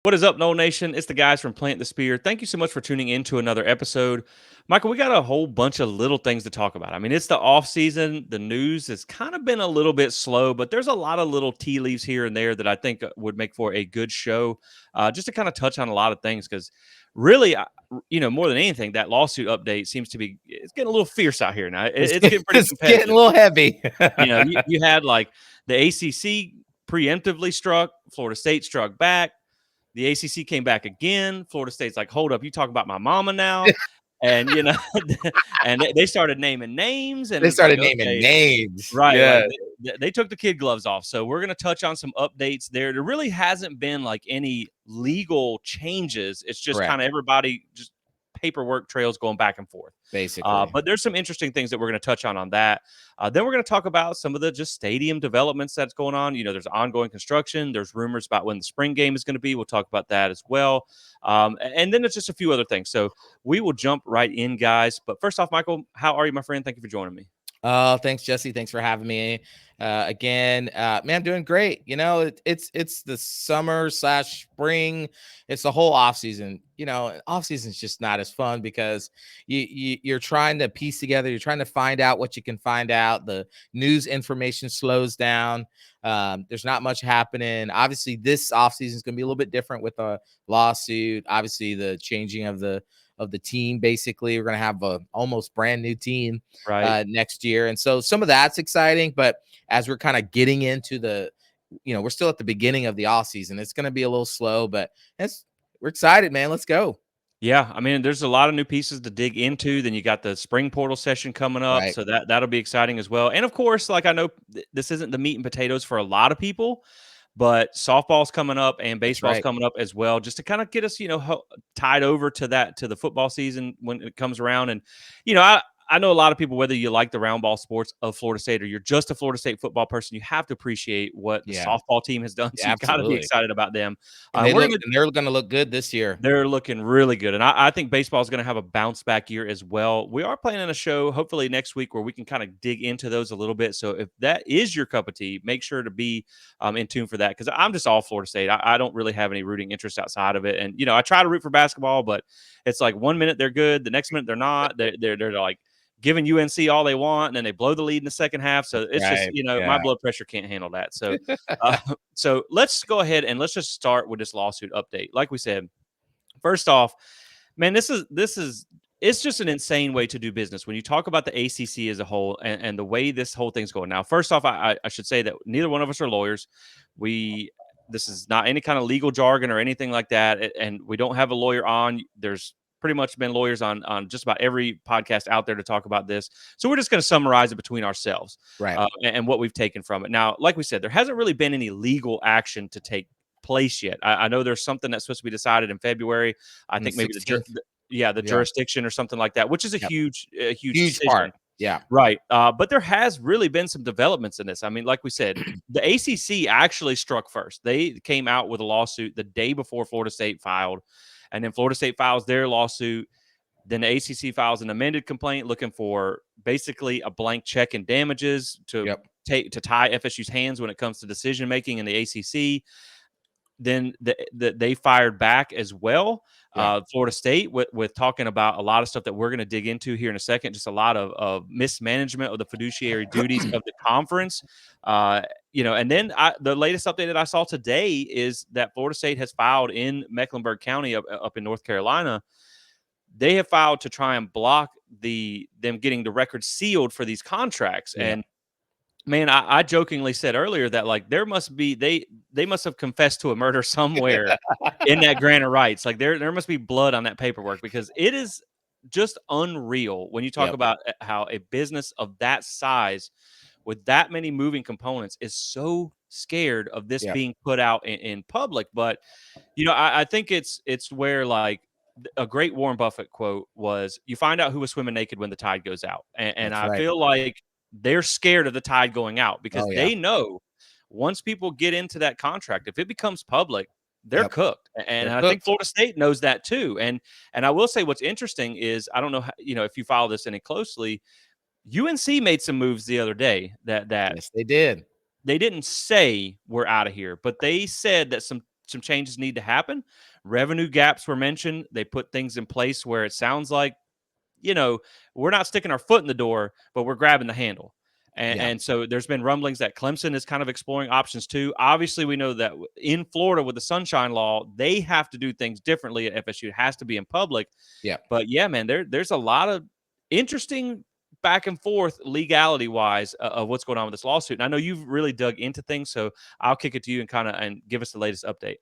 What is up, Noel Nation? It's the guys from Plant the Spear. Thank you so much for tuning in to another episode. Michael, we got a whole bunch of little things to talk about. I mean, it's the off season. The news has kind of been a little bit slow, but there's a lot of little tea leaves here and there that I think would make for a good show. Just to kind of touch on a lot of things, because really, more than anything, that lawsuit update seems to be it's getting a little fierce out here now. It's getting pretty It's getting a competitive. little heavy. You had like the ACC preemptively struck, Florida State struck back. The ACC came back again. Florida State's like, hold up, you talk about my mama now. And, and they started naming names. And They it's like, started naming okay, names. right. Yeah, Like they took the kid gloves off. So we're going to touch on some updates there. There really hasn't been like any legal changes. It's just correct. kind of everybody just paperwork trails going back and forth. Basically, But there's some interesting things that we're going to touch on that. Then we're going to talk about some of the just stadium developments that's going on. There's ongoing construction. There's rumors about when the spring game is going to be. We'll talk about that as well. And then there's just a few other things. So we will jump right in, guys. But first off, Michael, how are you, my friend? Thank you for joining me. thanks, Jesse. Thanks for having me again. Man, doing great. It's the summer/spring. It's the whole off season. Off season is just not as fun because you're trying to piece together. You're trying to find out what you can find out. The news information slows down. There's not much happening. Obviously, this off season is going to be a little bit different with a lawsuit. Obviously, the changing of the team. Basically, we're going to have a almost brand new team Right. next year. And so some of that's exciting, but as we're kind of getting into we're still at the beginning of the off season. It's going to be a little slow, but we're excited, man. Let's go. Yeah, I mean, there's a lot of new pieces to dig into. Then you got the spring portal session coming up, Right. so that'll be exciting as well. And of course, like I know this isn't the meat and potatoes for a lot of people, but softball's coming up and That's baseball's right. coming up as well, just to kind of get us, tied over to the football season when it comes around. And I know a lot of people, whether you like the round ball sports of Florida State or you're just a Florida State football person, you have to appreciate what the Yeah, softball team has done. So you got to be absolutely. excited about them. And they're going to look good this year. They're looking really good. And I think baseball is going to have a bounce back year as well. We are planning a show, hopefully next week, where we can kind of dig into those a little bit. So if that is your cup of tea, make sure to be in tune for that, because I'm just all Florida State. I don't really have any rooting interest outside of it. And, I try to root for basketball, but it's like 1 minute they're good. The next minute they're not. They're like giving UNC all they want, and then they blow the lead in the second half. So it's just, Right. my Yeah. blood pressure can't handle that. So, uh, so let's go ahead and let's just start with this lawsuit update. Like we said, first off, man, this is it's just an insane way to do business when you talk about the ACC as a whole, and the way this whole thing's going. Now, first off, I should say that neither one of us are lawyers. This is not any kind of legal jargon or anything like that, and we don't have a lawyer on. There's pretty much been lawyers on just about every podcast out there to talk about this. So we're just going to summarize it between ourselves, Right. and what we've taken from it. Now, like we said, there hasn't really been any legal action to take place yet. I know there's something that's supposed to be decided in February. I On the think maybe 16th. the Yeah. jurisdiction or something like that, which is a Yep. huge Huge part. decision. Yeah. Right. But there has really been some developments in this. I mean, like we said, the ACC actually struck first. They came out with a lawsuit the day before Florida State filed, and then Florida State files their lawsuit. Then the ACC files an amended complaint looking for basically a blank check and damages to Yep. tie FSU's hands when it comes to decision making in the ACC. Then they fired back as well. Yeah. Florida State with talking about a lot of stuff that we're going to dig into here in a second. Just a lot of mismanagement of the fiduciary duties of the conference. And then the latest update that I saw today is that Florida State has filed in Mecklenburg County up in North Carolina. They have filed to try and block them getting the records sealed for these contracts. Yeah. And man, I jokingly said earlier that like there must be they must have confessed to a murder somewhere in that grant of rights. Like there must be blood on that paperwork, because it is just unreal when you talk Yep. about how a business of that size with that many moving components is so scared of this Yep. being put out in public. But I think it's where like a great Warren Buffett quote was, "You find out who was swimming naked when the tide goes out," and That's I right. feel like they're scared of the tide going out, because Oh yeah. they know once people get into that contract, if it becomes public, they're Yep. cooked. And They're I think cooked. Florida State knows that too. And I will say what's interesting is, I don't know how, if you follow this any closely, UNC made some moves the other day that Yes, they did. they didn't say we're out of here, but they said that some some changes need to happen. Revenue gaps were mentioned. They put things in place where it sounds like, we're not sticking our foot in the door, but we're grabbing the handle. Yeah. And so there's been rumblings that Clemson is kind of exploring options too. Obviously, we know that in Florida with the Sunshine Law, they have to do things differently at FSU. It has to be in public. Yeah. But yeah, man, there's a lot of interesting back and forth legality wise of what's going on with this lawsuit. And I know you've really dug into things, so I'll kick it to you and give us the latest update.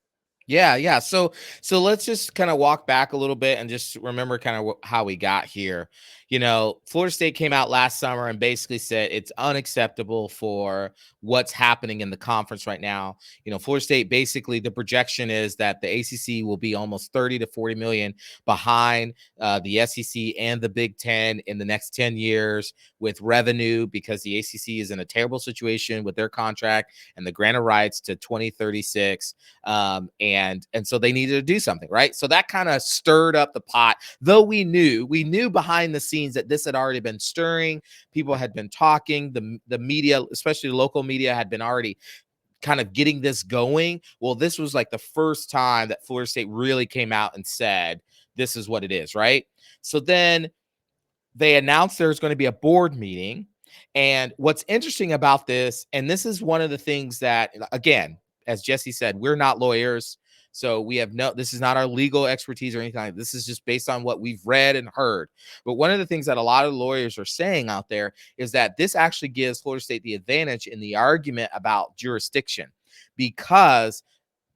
Yeah. So let's just kind of walk back a little bit and just remember kind of how we got here. Florida State came out last summer and basically said it's unacceptable for what's happening in the conference right now. Florida State, basically the projection is that the ACC will be almost 30 to 40 million behind the SEC and the Big Ten in the next 10 years with revenue, because the ACC is in a terrible situation with their contract and the grant of rights to 2036. And so they needed to do something, right? So that kind of stirred up the pot, though we knew behind the scenes that this had already been stirring. People had been talking, the media, especially the local media, had been already kind of getting this going. Well, this was like the first time that Florida State really came out and said, this is what it is, right? So then they announced there's going to be a board meeting. And what's interesting about this, and this is one of the things that, again, as Jesse said, we're not lawyers. So this is not our legal expertise or anything like that. This is just based on what we've read and heard. But one of the things that a lot of lawyers are saying out there is that this actually gives Florida State the advantage in the argument about jurisdiction, because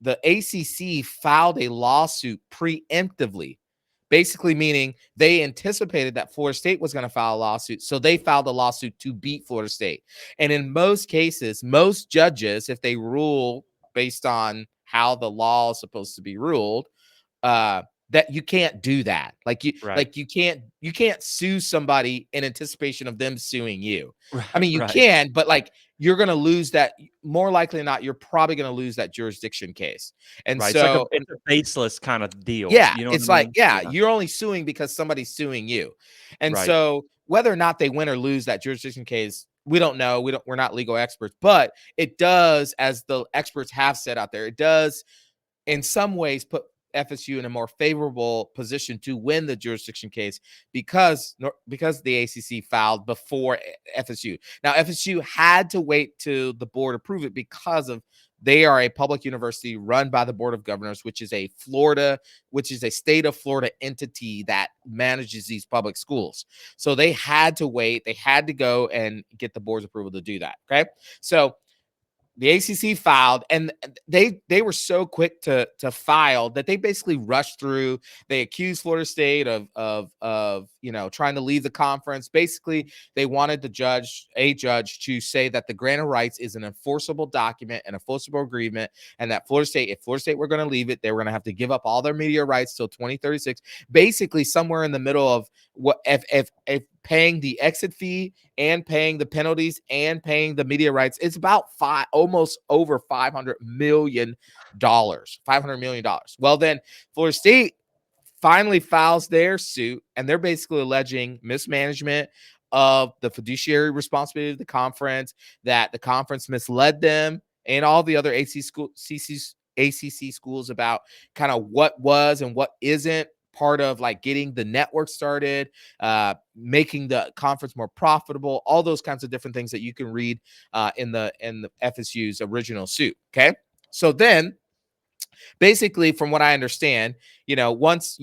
the ACC filed a lawsuit preemptively, basically meaning they anticipated that Florida State was going to file a lawsuit. So they filed a lawsuit to beat Florida State. And in most cases, most judges, if they rule based on how the law is supposed to be ruled, that you can't do that. Right. You can't sue somebody in anticipation of them suing you. I mean, you Right. can, but you're going to lose that. More likely than not, you're probably going to lose that jurisdiction case. And Right. so It's a baseless kind of deal. yeah, You know it's what I like, mean? yeah, you're only suing because somebody's suing you. And Right. so whether or not they win or lose that jurisdiction case, we don't know. We're not legal experts, but it does, as the experts have said out there, it does in some ways put FSU in a more favorable position to win the jurisdiction case because the ACC filed before FSU. Now, FSU had to wait till the board approve it because they are a public university run by the Board of Governors, which is a state of Florida entity that manages these public schools. So they had to wait. They had to go and get the board's approval to do that. Okay. So the ACC filed, and they were so quick to file that they basically rushed through. They accused Florida State of trying to leave the conference. Basically, they wanted a judge to say that the grant of rights is an enforceable document, an enforceable agreement, and that if Florida State were going to leave it, they were going to have to give up all their media rights till 2036. Basically, somewhere in the middle of what if paying the exit fee and paying the penalties and paying the media rights, it's about almost over $500 million. $500 million. Well, then Florida State finally files their suit, and they're basically alleging mismanagement of the fiduciary responsibility of the conference, that the conference misled them and all the other ACC schools about kind of what was and what isn't part of getting the network started, making the conference more profitable, all those kinds of different things that you can read in the FSU's original suit. Okay. So then basically, from what I understand, once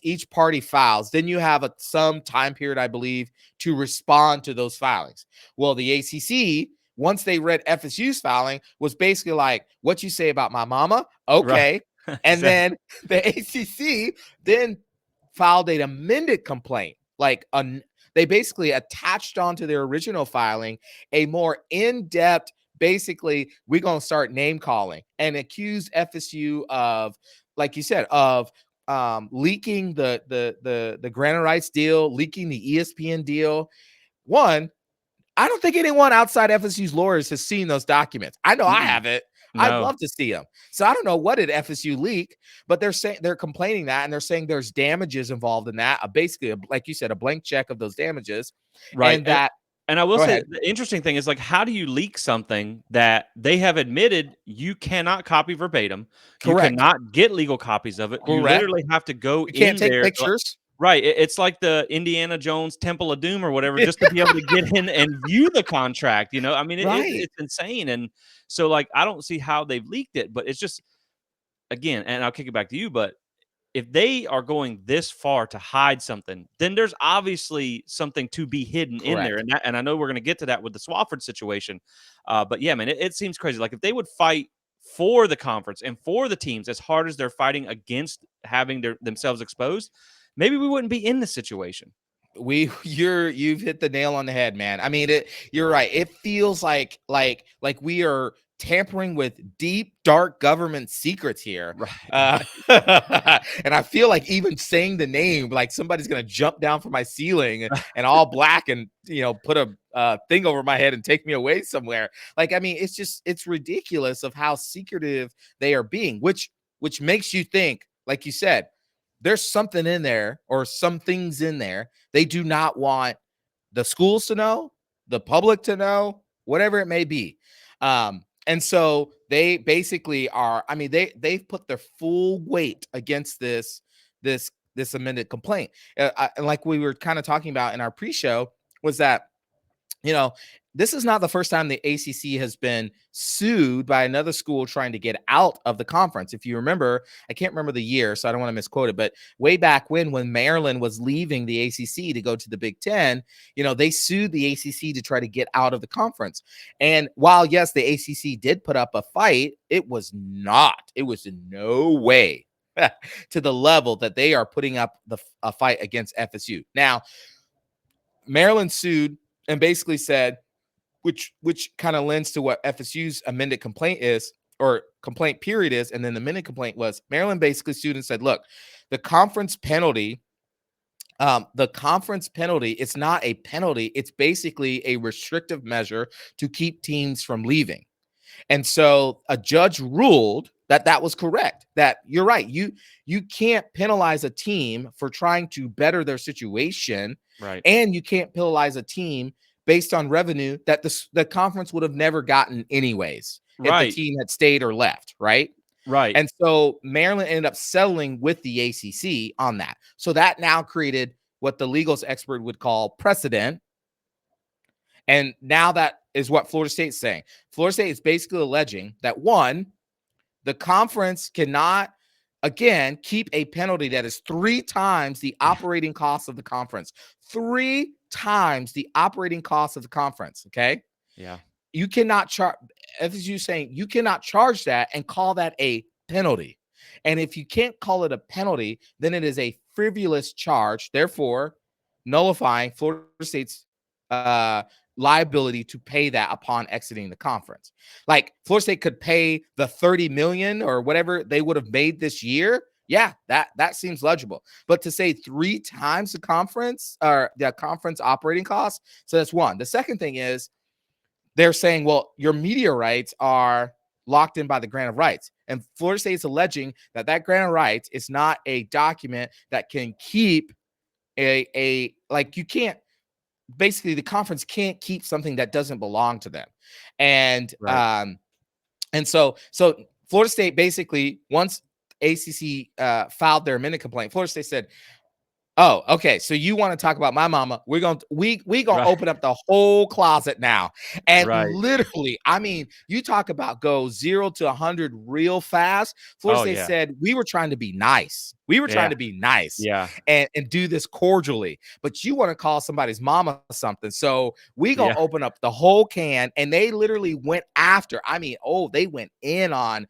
each party files, then you have some time period, I believe, to respond to those filings. Well, the ACC, once they read FSU's filing, was basically like, what you say about my mama? Okay. Right. And then the ACC then filed an amended complaint. They basically attached onto their original filing a more in-depth, basically, we're going to start name calling and accuse FSU of, like you said, of leaking the grant of rights deal, leaking the ESPN deal. One, I don't think anyone outside FSU's lawyers has seen those documents. I know I haven't. I'd No. love to see them. So I don't know what did FSU leak, but they're complaining that, and they're saying there's damages involved in that. Basically, like you said, a blank check of those damages, Right. and that. And I will Go say ahead. the interesting thing is, like, how do you leak something that they have admitted you cannot copy verbatim? You Correct. cannot get legal copies of it. You Correct. literally have to go You can't in take there. pictures. Right. It's like the Indiana Jones Temple of Doom or whatever, just to be able to get in and view the contract. I mean, Right. it's insane. And so, like, I don't see how they've leaked it, but it's just, again, and I'll kick it back to you, but if they are going this far to hide something, then there's obviously something to be hidden in there. Correct. And I know we're going to get to that with the Swafford situation. But yeah, man, it seems crazy. Like, if they would fight for the conference and for the teams as hard as they're fighting against having themselves exposed, maybe we wouldn't be in this situation. You've hit the nail on the head, man. I mean, you're right. It feels like we are tampering with deep, dark government secrets here. Right. And I feel like even saying the name, like somebody's gonna jump down from my ceiling and all black and put a thing over my head and take me away somewhere. Like, I mean, it's ridiculous of how secretive they are being, which makes you think, like you said, there's something in there or some things in there they do not want the schools to know, the public to know, whatever it may be. And so they basically are, I mean, they've put their full weight against this amended complaint. And like we were kind of talking about in our pre-show, was that this is not the first time the ACC has been sued by another school trying to get out of the conference. If you remember, I can't remember the year, so I don't want to misquote it, but way back when Maryland was leaving the ACC to go to the Big Ten, they sued the ACC to try to get out of the conference. And while, yes, the ACC did put up a fight, it was in no way to the level that they are putting up a fight against FSU. Now, Maryland sued and basically said, which kind of lends to what FSU's amended complaint is, or complaint period is. And then the amended complaint was Maryland basically sued and said, look, the conference penalty, it's not a penalty. It's basically a restrictive measure to keep teams from leaving. And so a judge ruled that was correct, that you're right. You can't penalize a team for trying to better their situation. Right. And you can't penalize a team based on revenue that the conference would have never gotten anyways if the team had stayed or left, right? Right. And so Maryland ended up settling with the ACC on that. So that now created what the legals expert would call precedent. And now that is what Florida State's saying. Florida State is basically alleging that, one, the conference cannot, again, keep a penalty that is 3 times the operating cost of the conference. 3 times the operating cost of the conference, okay? Yeah. You cannot charge, FSU saying you cannot charge that and call that a penalty. And if you can't call it a penalty, then it is a frivolous charge, therefore nullifying Florida State's liability to pay that upon exiting the conference. Like, Florida State could pay the $30 million or whatever they would have made this year. Yeah, that seems legible. But to say 3 times the conference or the conference operating costs, so that's one. The second thing is they're saying, well, your media rights are locked in by the grant of rights. And Florida State is alleging that grant of rights is not a document that can keep like, you can't, basically the conference can't keep something that doesn't belong to them. And so Florida State basically, once ACC filed their amended complaint, Florida State said, oh, okay. So you want to talk about my mama? We're gonna open up the whole closet now. And literally, I mean, you talk about go 0 to 100 real fast. Florida State said we were trying to be nice. We were trying to be nice, and do this cordially. But you want to call somebody's mama something, so we gonna open up the whole can. And they literally went after. I mean, they went in on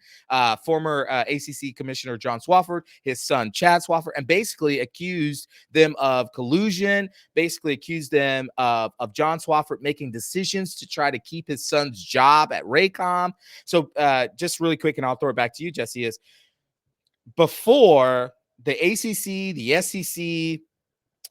former ACC Commissioner John Swafford, his son Chad Swafford, and basically accused them of collusion, basically accused them of John Swafford making decisions to try to keep his son's job at Raycom. So just really quick, and I'll throw it back to you, Jesse, is before the ACC, the SEC,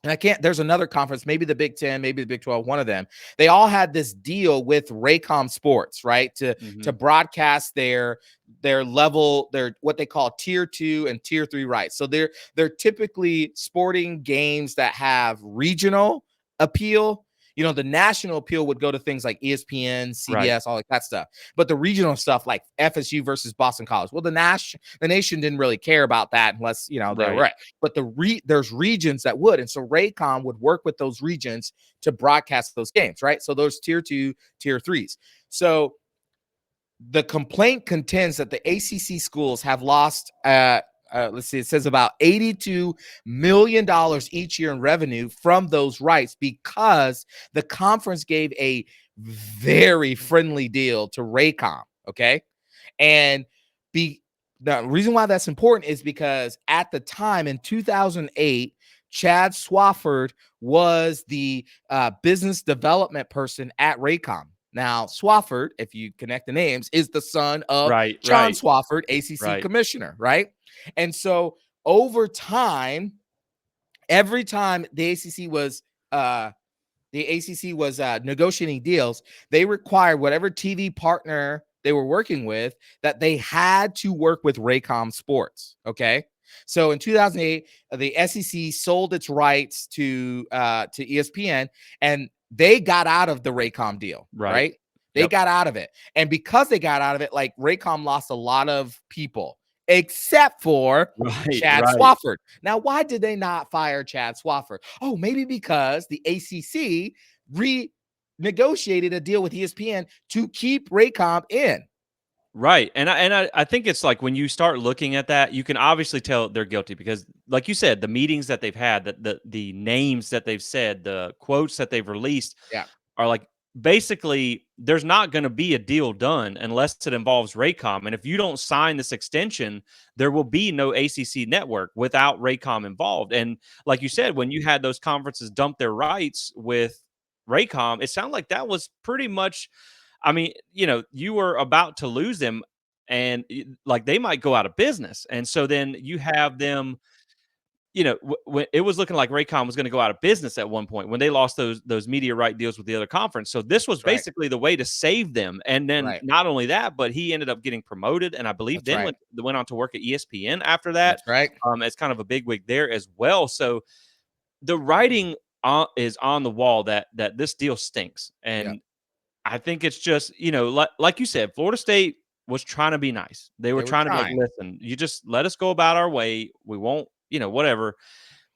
and there's another conference, maybe the Big 10, maybe the Big 12, one of them. They all had this deal with Raycom Sports, right? To broadcast their level, their what they call tier 2 and tier 3 rights. So they're typically sporting games that have regional appeal. The national appeal would go to things like ESPN, Right. CBS, all that stuff. But the regional stuff like FSU versus Boston College, well, the nation didn't really care about that unless, they were Right. right. But there's regions that would. And so Raycom would work with those regions to broadcast those games, right? So those tier 2, tier 3s. So the complaint contends that the ACC schools have lost, let's see, it says about $82 million each year in revenue from those rights because the conference gave a very friendly deal to Raycom. Okay. And the reason why that's important is because at the time in 2008, Chad Swafford was the business development person at Raycom. Now, Swafford, if you connect the names, is the son of Right. John Right. Swafford, ACC commissioner, right? And so over time, every time the ACC was negotiating deals, they required whatever TV partner they were working with that they had to work with Raycom Sports. Okay. So in 2008, the SEC sold its rights to ESPN, and they got out of the Raycom deal, Right. right? They got out of it. And because they got out of it, like Raycom lost a lot of people, except for Right. Chad Right. Swafford. Now, why did they not fire Chad Swafford? Oh, maybe because the ACC renegotiated a deal with ESPN to keep Raycom in. Right. And I think it's like when you start looking at that, you can obviously tell they're guilty because, like you said, the meetings that they've had, the names that they've said, the quotes that they've released Yeah. are like basically there's not going to be a deal done unless it involves Raycom. And if you don't sign this extension, there will be no ACC network without Raycom involved. And like you said, when you had those conferences dump their rights with Raycom, it sounded like that was pretty much, I mean, you were about to lose them and like they might go out of business. And so then you have them, when it was looking like Raycom was going to go out of business at one point when they lost those media right deals with the other conference. So this was That's right. basically the way to save them. And then Right. not only that, but he ended up getting promoted, and I believe That's then right. went on to work at ESPN after that. That's right. As kind of a bigwig there as well. So the writing is on the wall that this deal stinks, Yeah. and I think it's just like you said, Florida State was trying to be nice. They were They were trying to be like, trying. listen, you just let us go about our way. We won't, whatever.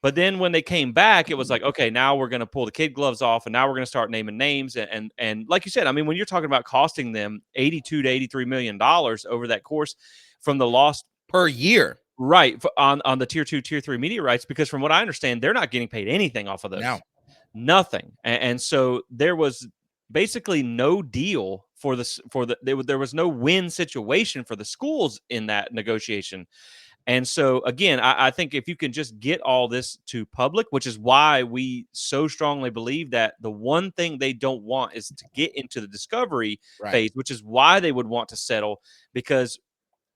But then when they came back, it was like, okay, now we're going to pull the kid gloves off, and now we're going to start naming names. And like you said, I mean, when you're talking about costing them $82 to $83 million over that course from the lost Per year. right on the tier 2, tier 3 media rights, because from what I understand, they're not getting paid anything off of those, No. nothing. And so there was basically no deal for this there was no win situation for the schools in that negotiation. And so again, I think if you can just get all this to public, which is why we so strongly believe that the one thing they don't want is to get into the discovery Right. phase, which is why they would want to settle. Because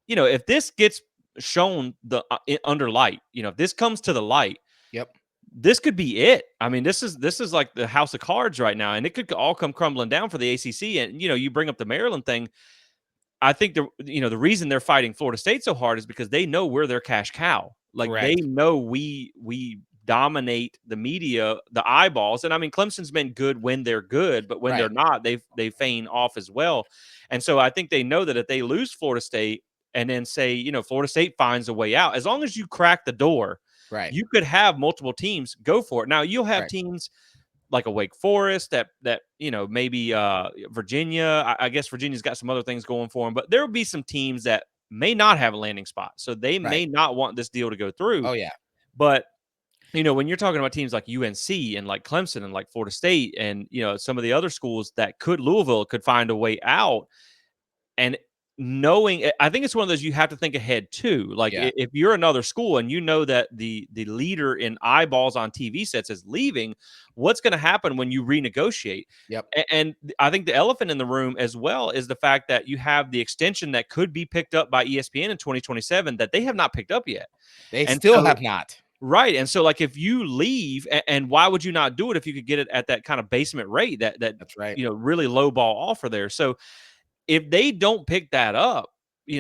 if this gets shown under light, if this comes to the light, Yep. this could be it. I mean, this is like the house of cards right now, and it could all come crumbling down for the ACC. And you bring up the Maryland thing. I think the reason they're fighting Florida State so hard is because they know we're their cash cow. Like they Correct. know we dominate the media, the eyeballs. And I mean, Clemson's been good when they're good, but when they're not, they feign off as well. And so I think they know that if they lose Florida State and then say, Florida State finds a way out, as long as you crack the door, Right. you could have multiple teams go for it. Now you'll have teams like a Wake Forest that maybe Virginia. I guess Virginia's got some other things going for them, but there will be some teams that may not have a landing spot, so they may not want this deal to go through. Oh yeah. But when you're talking about teams like UNC and like Clemson and like Florida State and some of the other schools that Louisville could find a way out, and knowing, I think it's one of those you have to think ahead too. Like if you're another school and you know that the leader in eyeballs on TV sets is leaving, what's going to happen when you renegotiate? Yep. And I think the elephant in the room as well is the fact that you have the extension that could be picked up by ESPN in 2027 that they have not picked up yet. They And still so, have not. right. And so like if you leave, and why would you not do it if you could get it at that kind of basement rate That's right. really low ball offer there? So if they don't pick that up,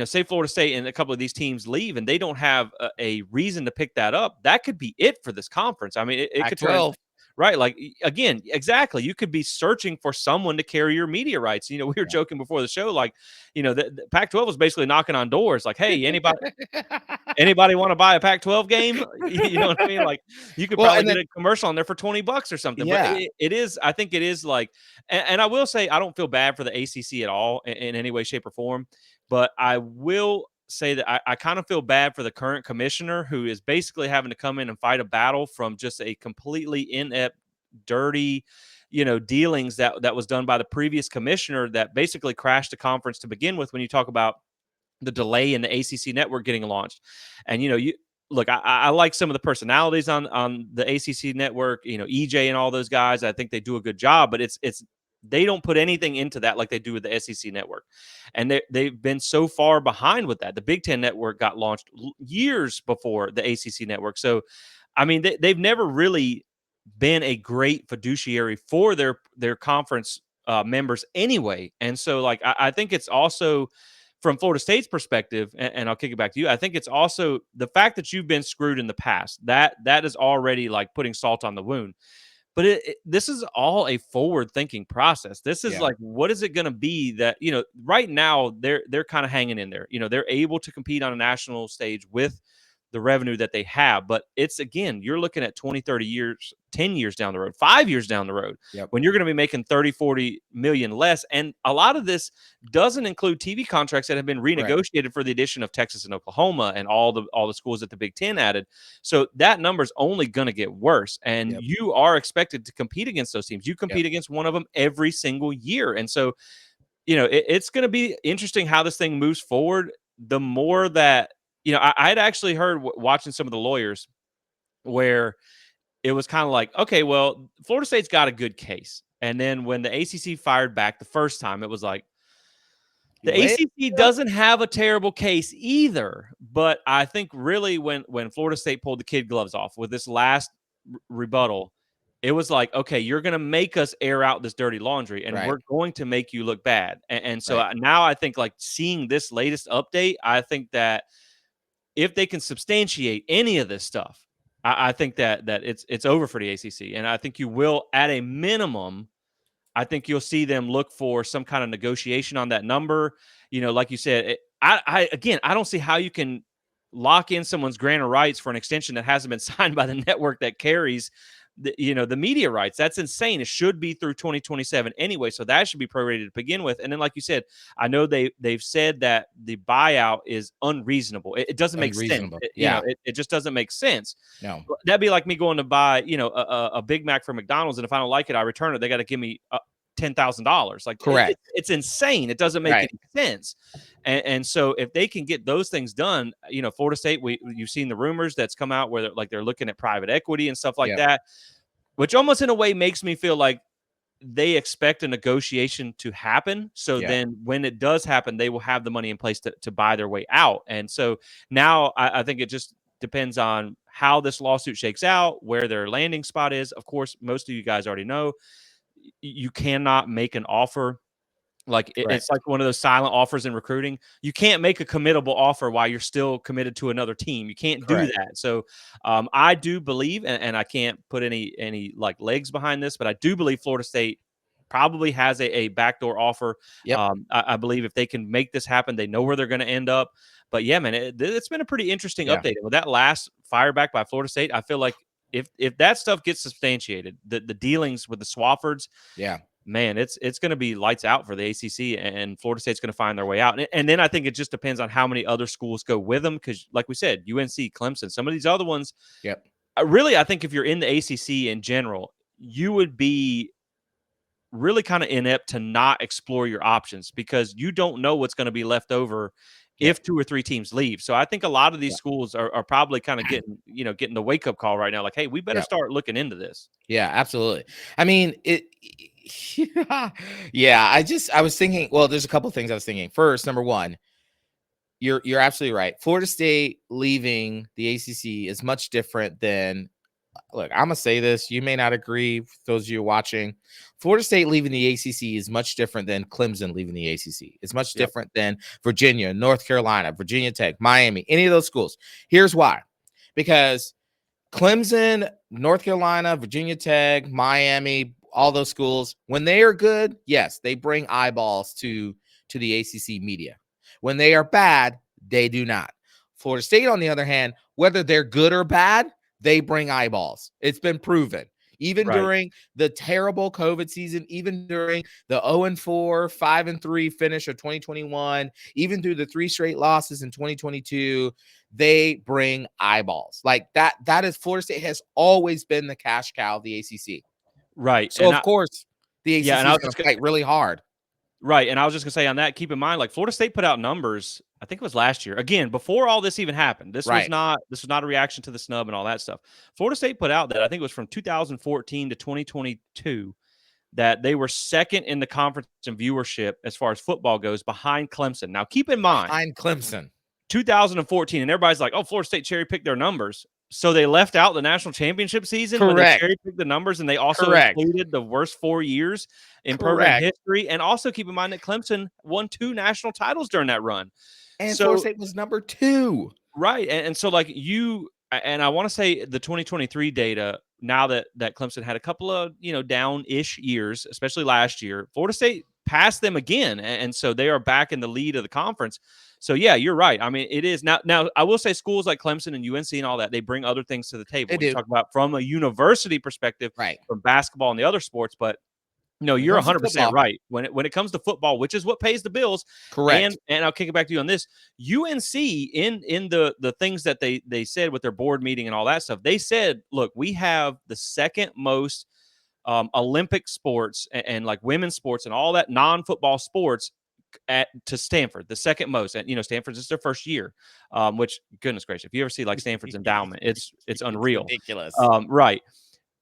say Florida State and a couple of these teams leave and they don't have a reason to pick that up, that could be it for this conference. I mean, it could turn Pac-12. Right. Like, again, exactly. You could be searching for someone to carry your media rights. We were joking before the show, like, the Pac-12 was basically knocking on doors, like, hey, anybody want to buy a Pac-12 game? You know what I mean? Like, you could Well, probably and get then a commercial on there for $20 or something. But yeah, it is, I think it is like, and I will say, I don't feel bad for the ACC at all in any way, shape, or form. But I will say that I kind of feel bad for the current commissioner, who is basically having to come in and fight a battle from just a completely inept, dirty, dealings that was done by the previous commissioner that basically crashed the conference to begin with. When you talk about the delay in the ACC network getting launched, and you look, I like some of the personalities on the ACC network, EJ and all those guys. I think they do a good job, but it's they don't put anything into that like they do with the SEC network, and they've been so far behind with that. The Big Ten network got launched years before the ACC network, so I mean they've never really been a great fiduciary for their conference members anyway. And so, like, I think it's also from Florida State's perspective, and I'll kick it back to you. I think it's also the fact that you've been screwed in the past that is already like putting salt on the wound. But this is all a forward-thinking process. This is yeah, like, what is it going to be that right now they're kind of hanging in there. They're able to compete on a national stage with the revenue that they have. But it's, again, you're looking at 20, 30 years, 10 years down the road, 5 years down the road, yep, when you're going to be making 30, 40 million less. And a lot of this doesn't include TV contracts that have been correct, renegotiated for the addition of Texas and Oklahoma and all the schools that the Big Ten added. So that number's only going to get worse. And yep, you are expected to compete against those teams. You yep, compete against one of them every single year. And so, it's going to be interesting how this thing moves forward. The more that, I had actually heard watching some of the lawyers where it was kind of like, okay, well, Florida State's got a good case. And then when the ACC fired back the first time, it was like, the wait, ACC doesn't have a terrible case either. But I think really when Florida State pulled the kid gloves off with this last rebuttal, it was like, okay, you're going to make us air out this dirty laundry, and right, we're going to make you look bad. And so right, now I think, like, seeing this latest update, I think that if they can substantiate any of this stuff, I think that it's over for the ACC. And I think you will, at a minimum, I think you'll see them look for some kind of negotiation on that number. Like you said, again, I don't see how you can lock in someone's grant of rights for an extension that hasn't been signed by the network that carries the media rights. That's insane. It should be through 2027 anyway, so that should be prorated to begin with. And then, like you said, I know they've said that the buyout is unreasonable. It doesn't make sense. unreasonable, yeah, It just doesn't make sense. no, That'd be like me going to buy, a Big Mac from McDonald's, and if I don't like it, I return it. They got to give me $10,000. Like, correct, it's insane. It doesn't make right, any sense. And so if they can get those things done, Florida State, you've seen the rumors that's come out where they're looking at private equity and stuff like yep, that, which almost in a way makes me feel like they expect a negotiation to happen. So yeah, then when it does happen, they will have the money in place to buy their way out. And so now I think it just depends on how this lawsuit shakes out, where their landing spot is. Of course, most of you guys already know you cannot make an offer. Like, it's correct, like one of those silent offers in recruiting. You can't make a committable offer while you're still committed to another team. You can't do correct, that. So I do believe, and I can't put any like legs behind this, but I do believe Florida State probably has a backdoor offer. yep, I believe if they can make this happen, they know where they're going to end up. But yeah, man, it's been a pretty interesting yeah, update. With that last fire back by Florida State, I feel like if that stuff gets substantiated, the dealings with the Swaffords, yeah, man, it's going to be lights out for the ACC, and Florida State's going to find their way out. And then I think it just depends on how many other schools go with them, because, like we said, UNC, Clemson, some of these other ones. yep, Really, I think if you're in the ACC in general, you would be really kind of inept to not explore your options, because you don't know what's going to be left over yep, if 2 or 3 teams leave. So I think a lot of these yep, schools are probably kind of getting the wake up call right now. Like, hey, we better yep. start looking into this. Yeah, absolutely. I mean, yeah, I was thinking, well, there's a couple of things I was thinking. First, number one, you're absolutely right. Florida State leaving the ACC is much different than, look, I'm gonna say this. You may not agree. For those of you watching, Florida State leaving the ACC is much different than Clemson leaving the ACC. It's much Yep. different than Virginia, North Carolina, Virginia Tech, Miami, any of those schools. Here's why: because Clemson, North Carolina, Virginia Tech, Miami, all those schools, when they are good, yes, they bring eyeballs to the ACC media. When they are bad, they do not. Florida State, on the other hand, whether they're good or bad, they bring eyeballs. It's been proven. Even Right. during the terrible COVID season, even during the 0-4, 5-3 finish of 2021, even through the 3 straight losses in 2022, they bring eyeballs. Like that is Florida State has always been the cash cow of the ACC. Right. So of course, the Yeah, ACC and I is was going just to fight really hard. right, and I was just gonna say on that, keep in mind, like Florida State put out numbers. I think it was last year. Again, before all this even happened. Right. This was not a reaction to the snub and all that stuff. Florida State put out that I think it was from 2014 to 2022 that they were second in the conference in viewership as far as football goes, behind Clemson. Now, keep in mind, Behind Clemson. 2014, and everybody's like, "Oh, Florida State cherry picked their numbers." So they left out the national championship season when they Correct. cherry picked the numbers, and they also Correct. included the worst 4 years in program Correct. history. And also keep in mind that Clemson won 2 national titles during that run. And Florida So State was number 2. right, and so like and I want to say the 2023 data. Now that Clemson had a couple of down-ish years, especially last year, Florida State passed them again, and so they are back in the lead of the conference. So yeah, you're right. I mean, it is now. Now I will say schools like Clemson and UNC and all that, they bring other things to the table. They When you do. talk about from a university perspective, Right. from basketball and the other sports, but no, When it you're comes to 100% football. right. When it comes to football, which is what pays the bills, Correct. and I'll kick it back to you on this. UNC in the things that they said with their board meeting and all that stuff, they said, look, we have the second most Olympic sports and like women's sports and all that non-football sports to Stanford, the second most. And Stanford's just their first year, which goodness gracious, if you ever see like Stanford's endowment, it's unreal, ridiculous. Right.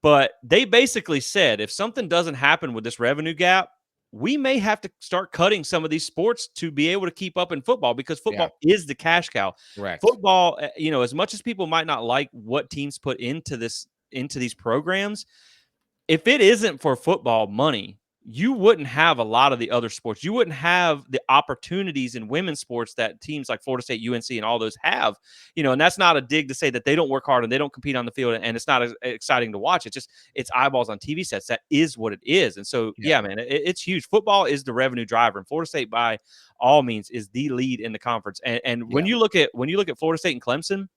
But they basically said if something doesn't happen with this revenue gap, we may have to start cutting some of these sports to be able to keep up in football, because football is the cash cow. Correct. Football, as much as people might not like what teams put into these programs, if it isn't for football money, you wouldn't have a lot of the other sports. You wouldn't have the opportunities in women's sports that teams like Florida State, UNC, and all those have. And that's not a dig to say that they don't work hard and they don't compete on the field and it's not as exciting to watch. It's eyeballs on TV sets. That is what it is. And so, yeah man, it's huge. Football is the revenue driver, and Florida State, by all means, is the lead in the conference. And when you look at Florida State and Clemson,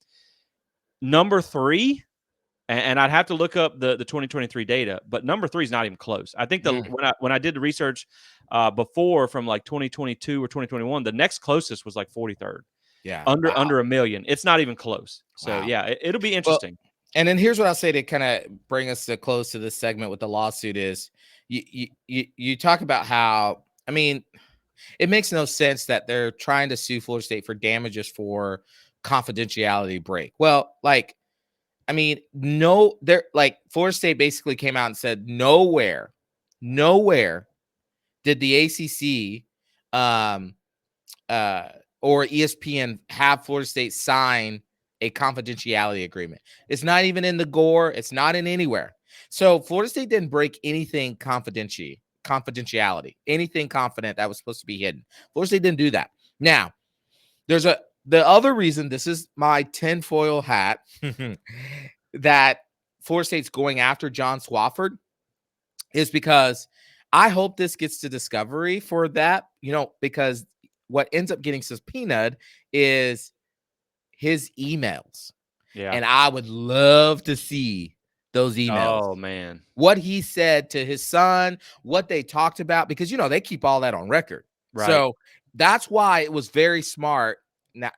number 3. And I'd have to look up the 2023 data, but number 3 is not even close. I think when I did the research before from like 2022 or 2021, the next closest was like 43rd. Yeah, under a million. It's not even close. So yeah, it'll be interesting. Well, and then here's what I'll say to kind of bring us to close to this segment with the lawsuit is you talk about how, I mean, it makes no sense that they're trying to sue Florida State for damages for confidentiality break. Well, like, I mean, no, they're like Florida State basically came out and said nowhere did the ACC or ESPN have Florida State sign a confidentiality agreement. It's not even in the Gore. It's not in anywhere. So Florida State didn't break anything confidentiality, anything confident that was supposed to be hidden. Florida State didn't do that. Now, the other reason, this is my tinfoil hat, that Florida State's going after John Swofford is because I hope this gets to discovery for that, because what ends up getting subpoenaed is his emails. Yeah. And I would love to see those emails. Oh, man. What he said to his son, what they talked about, because, they keep all that on record. Right. So that's why it was very smart.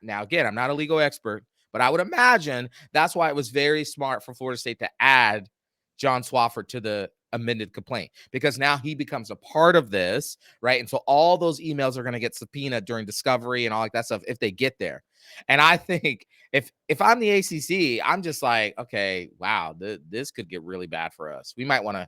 Now, again, I'm not a legal expert, but I would imagine that's why it was very smart for Florida State to add John Swofford to the amended complaint, because now he becomes a part of this, right? And so all those emails are going to get subpoenaed during discovery and all like that stuff if they get there. And I think if I'm the ACC, I'm just like, okay, wow, this could get really bad for us. We might want to,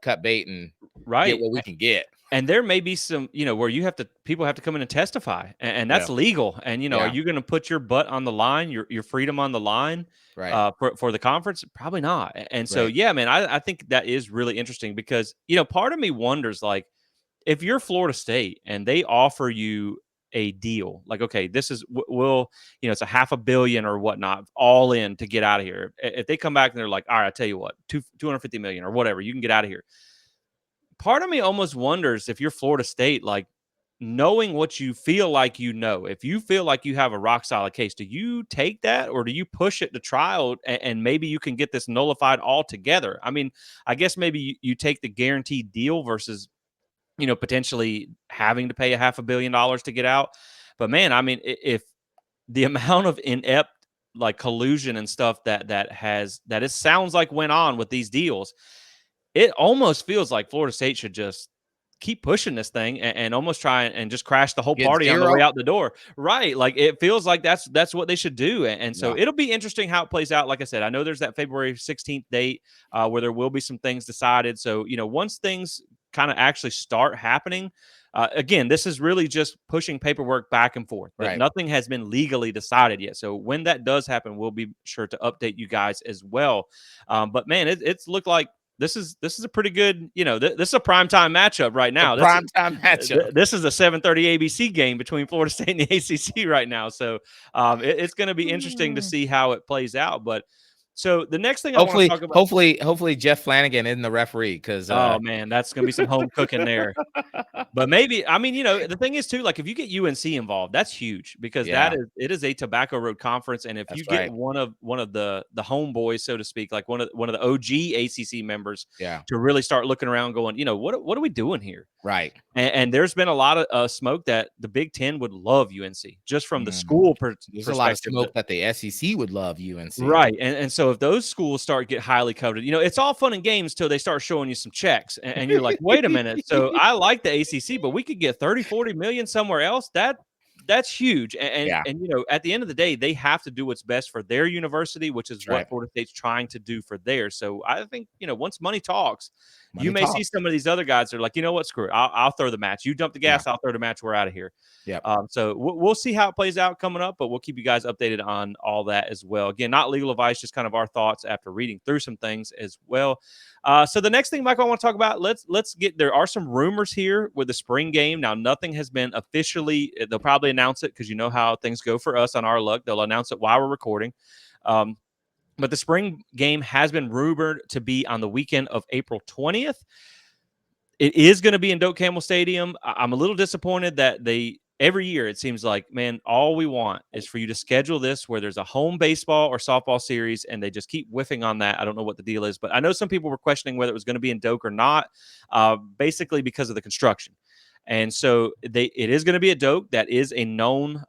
cut bait and get what we can get. And there may be some, where people have to come in and testify, and that's legal. And, are you going to put your butt on the line, your freedom on the line, right, for the conference? Probably not. And so, yeah, man, I think that is really interesting because, part of me wonders, like, if you're Florida State and they offer you a deal. Like, okay, this is we'll it's a $500 million or whatnot, all in to get out of here. If they come back and they're like, all right, I tell you what, 250 million or whatever, you can get out of here. Part of me almost wonders if you're Florida State, like, knowing what you feel like, if you feel like you have a rock solid case, do you take that or do you push it to trial and maybe you can get this nullified altogether? I mean, I guess maybe you take the guaranteed deal versus, potentially having to pay $500 million to get out. But man, I mean, if the amount of inept like collusion and stuff that it sounds like went on with these deals, it almost feels like Florida State should just keep pushing this thing and almost try and just crash the whole Get party on the way zero. out the door. Right. Like, it feels like that's what they should do. And so Yeah. it'll be interesting how it plays out. Like I said, I know there's that February 16th date where there will be some things decided. So, once things kind of actually start happening, again, this is really just pushing paperwork back and forth. That Right. nothing has been legally decided yet. So when that does happen, we'll be sure to update you guys as well. But man, it's looked like this is a pretty good, this is a primetime matchup right The now. prime time matchup. This is a 7:30 ABC game between Florida State and the ACC right now. So it's going to be interesting to see how it plays out. But so the next thing I want to talk about. Hopefully Jeff Flanagan isn't the referee because Oh man, that's going to be some home cooking there. But maybe, I mean, the thing is too, like, if you get UNC involved, that's huge because it is a Tobacco Road conference, and if That's you get right. one of the homeboys, so to speak, like one of the OG ACC members, Yeah. to really start looking around, going, what are we doing here? Right. And there's been a lot of smoke that the Big Ten would love UNC just from the Mhm. school There's a lot of perspective. smoke that the SEC would love UNC. Right. And so if those schools start get highly coveted, it's all fun and games till they start showing you some checks and you're like, wait a minute. So I like the ACC, but we could get 30, 40 million somewhere else. That's huge. Yeah. And at the end of the day, they have to do what's best for their university, which is That's what right. Florida State's trying to do for theirs. So I think, once money talks, you Money may see talks. some of these other guys that are like, you know what, screw it. I'll throw the match. You dump the gas, I'll throw the match. We're out of here. Yep. So we'll see how it plays out coming up, but we'll keep you guys updated on all that as well. Again, not legal advice, just kind of our thoughts after reading through some things as well. So the next thing, Michael, I want to talk about, let's get, there are some rumors here with the spring game. Now, nothing has been officially, they'll probably announce it because you know how things go for us on our luck. They'll announce it while we're recording. But the spring game has been rumored to be on the weekend of April 20th. It is going to be in Doak Campbell Stadium. I'm a little disappointed that every year it seems like, man, all we want is for you to schedule this where there's a home baseball or softball series, and they just keep whiffing on that. I don't know what the deal is, but I know some people were questioning whether it was going to be in Doak or not, basically because of the construction. And so it is going to be at Doak. That is a known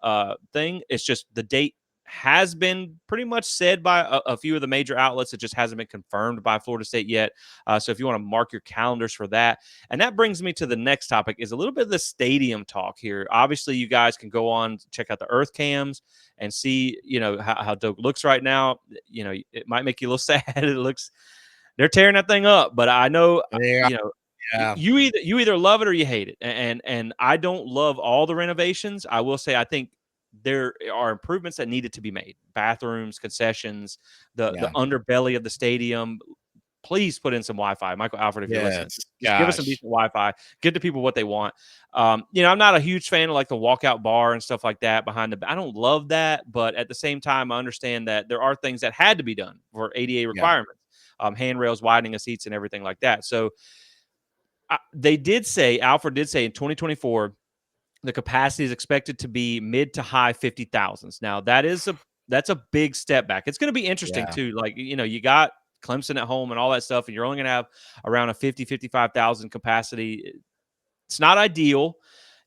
thing. It's just the date has been pretty much said by a few of the major outlets. It just hasn't been confirmed by Florida State yet. So if you want to mark your calendars for that. And that brings me to the next topic, is a little bit of the stadium talk here. Obviously, you guys can go on, check out the Earth Cams and see, how Doak looks right now. It might make you a little sad. They're tearing that thing up, but I know, Yeah. you either love it or you hate it. And I don't love all the renovations. I will say, I think there are improvements that needed to be made. Bathrooms, concessions, the underbelly of the stadium. Please put in some Wi-Fi. Michael Alfred, if you're listening, just give us some decent Wi-Fi. Get the people what they want. I'm not a huge fan of like the walkout bar and stuff like that behind I don't love that, but at the same time, I understand that there are things that had to be done for ADA requirements, handrails, widening of seats, and everything like that. So Alfred did say in 2024, the capacity is expected to be mid to high 50,000s. Now that's a big step back. It's going to be interesting too. Like, you got Clemson at home and all that stuff, and you're only going to have around a 55,000 capacity. It's not ideal.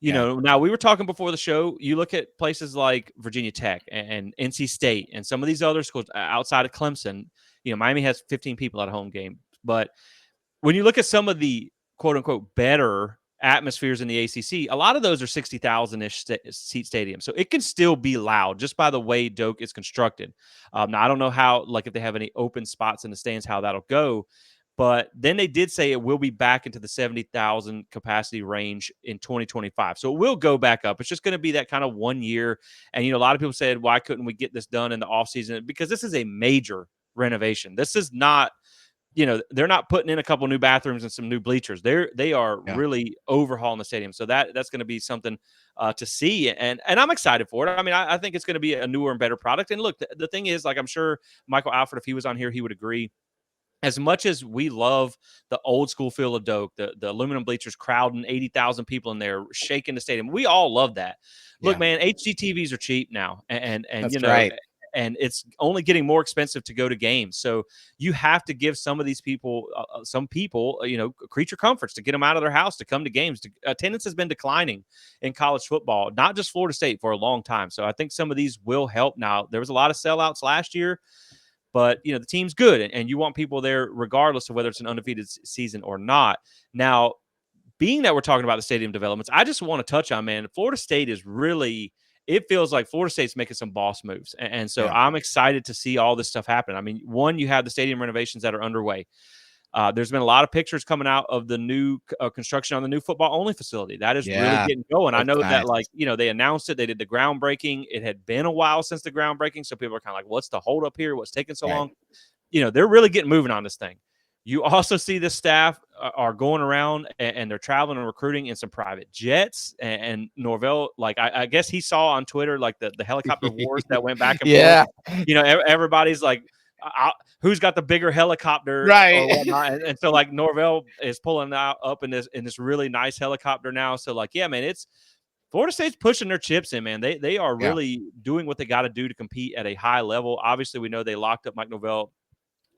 Now we were talking before the show, you look at places like Virginia Tech and NC State and some of these other schools outside of Clemson. Miami has 15 people at a home game. But when you look at some of the quote unquote better atmospheres in the ACC, a lot of those are 60,000-ish seat stadiums. So it can still be loud just by the way Doak is constructed. Now, I don't know how, like, if they have any open spots in the stands, how that'll go. But then they did say it will be back into the 70,000 capacity range in 2025. So it will go back up. It's just going to be that kind of 1 year. And, a lot of people said, why couldn't we get this done in the offseason? Because this is a major renovation. This is not they're not putting in a couple new bathrooms and some new bleachers. They are Yeah. really overhauling the stadium. So that's going to be something to see, and I'm excited for it. I mean, I think it's going to be a newer and better product. And look, the thing is, like, I'm sure Michael Alford, if he was on here, he would agree. As much as we love the old school feel of Doak, the aluminum bleachers crowding 80,000 people in there, shaking the stadium, we all love that. Look, Yeah. man, HD TVs are cheap now, and That's right. and it's only getting more expensive to go to games. So you have to give some of these people, creature comforts to get them out of their house to come to games. Attendance has been declining in college football, not just Florida State, for a long time. So I think some of these will help. Now, there was a lot of sellouts last year, but the team's good, and you want people there regardless of whether it's an undefeated season or not. Now, being that we're talking about the stadium developments, I just want to touch on, man, Florida State is really, it feels like Florida State's making some boss moves. And so Yeah. I'm excited to see all this stuff happen. I mean, one, you have the stadium renovations that are underway. There's been a lot of pictures coming out of the new construction on the new football only facility. That is really Yeah. getting going. I Looks know that, nice. like, they announced it. They did the groundbreaking. It had been a while since the groundbreaking. So people are kind of like, what's the holdup here? What's taking so Right. long? They're really getting moving on this thing. You also see the staff are going around, and they're traveling and recruiting in some private jets. And Norvell, like, I guess he saw on Twitter, like, the helicopter wars that went back and forth. Yeah. Everybody's like, who's got the bigger helicopter or Right. whatnot. And so, like, Norvell is pulling out up in this really nice helicopter now. So, like, yeah, man, it's Florida State's pushing their chips in, man. They are Yeah. really doing what they got to do to compete at a high level. Obviously, we know they locked up Mike Norvell,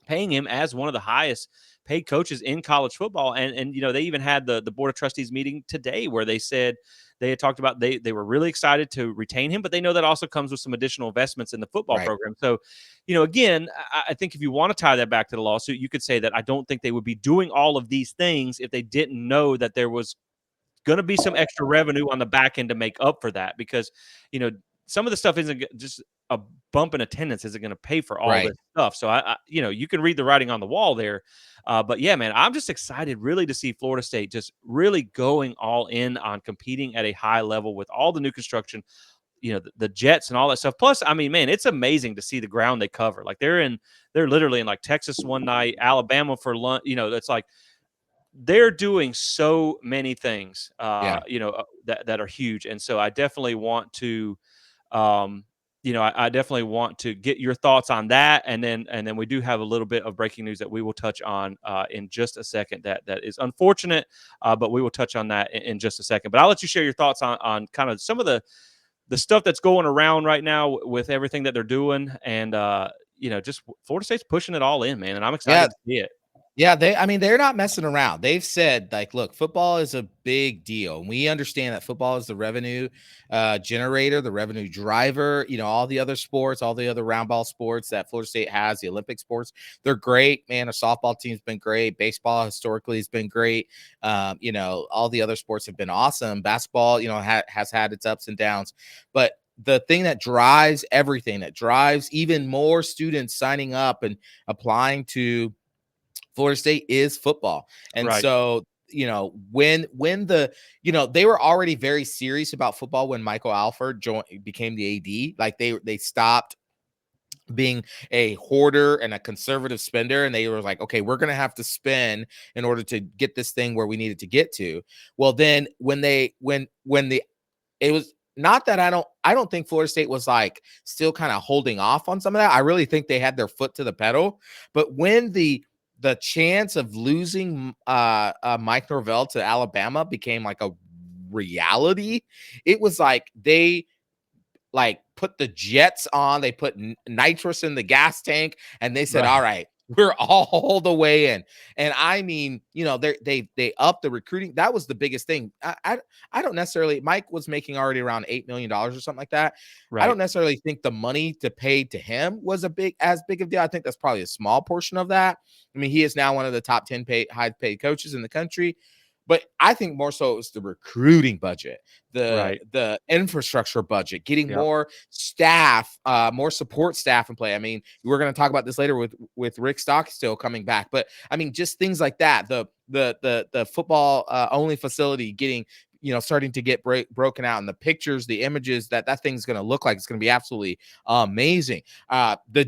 paying him as one of the highest paid coaches in college football. And they even had the board of trustees meeting today where they said they had talked about they were really excited to retain him, but they know that also comes with some additional investments in the football Right. program. So, again, I think if you want to tie that back to the lawsuit, you could say that I don't think they would be doing all of these things if they didn't know that there was going to be some extra revenue on the back end to make up for that, because some of the stuff isn't just a bump in attendance isn't going to pay for all Right. this stuff. So you can read the writing on the wall there. But yeah, man, I'm just excited really to see Florida State just really going all in on competing at a high level with all the new construction, the jets and all that stuff. Plus, I mean, man, it's amazing to see the ground they cover. Like, they're literally in, like, Texas one night, Alabama for lunch. It's like they're doing so many things, Yeah. that are huge. And so I definitely want to, I definitely want to get your thoughts on that. And then we do have a little bit of breaking news that we will touch on in just a second. That is unfortunate, but we will touch on that in just a second. But I'll let you share your thoughts on kind of some of the stuff that's going around right now with everything that they're doing. And, just Florida State's pushing it all in, man. And I'm Yeah. excited to see it. Yeah, they're not messing around. They've said, like, look, football is a big deal. And we understand that football is the revenue generator, the revenue driver. All the other sports, all the other round ball sports that Florida State has, the Olympic sports, they're great, man. Our softball team's been great. Baseball historically has been great. All the other sports have been awesome. Basketball, has had its ups and downs. But the thing that drives everything, that drives even more students signing up and applying to Florida State, is football. And Right. so, when they were already very serious about football when Michael Alford became the AD. Like, they stopped being a hoarder and a conservative spender, and they were like, okay, we're gonna have to spend in order to get this thing where we needed to get to. Well, then when it was not that I don't think Florida State was, like, still kind of holding off on some of that. I really think they had their foot to the pedal. But when the chance of losing Mike Norvell to Alabama became, like, a reality, it was like they, like, put the jets on, they put nitrous in the gas tank, and they said, Right. all right, we're all the way in. And I mean, they upped the recruiting. That was the biggest thing. I don't necessarily, Mike was making already around $8 million or something like that. I Right. don't necessarily think the money to pay to him was as big of a deal. I think that's probably a small portion of that. I mean, he is now one of the top 10 high paid coaches in the country. But I think more so it was the recruiting budget, Right. the infrastructure budget, getting Yep. more staff, more support staff in play. I mean, we're going to talk about this later with Rick Stockstill coming back, but I mean, just things like that. The football only facility getting, starting to get broken out, and the pictures, the images that thing's going to look like, it's going to be absolutely amazing. The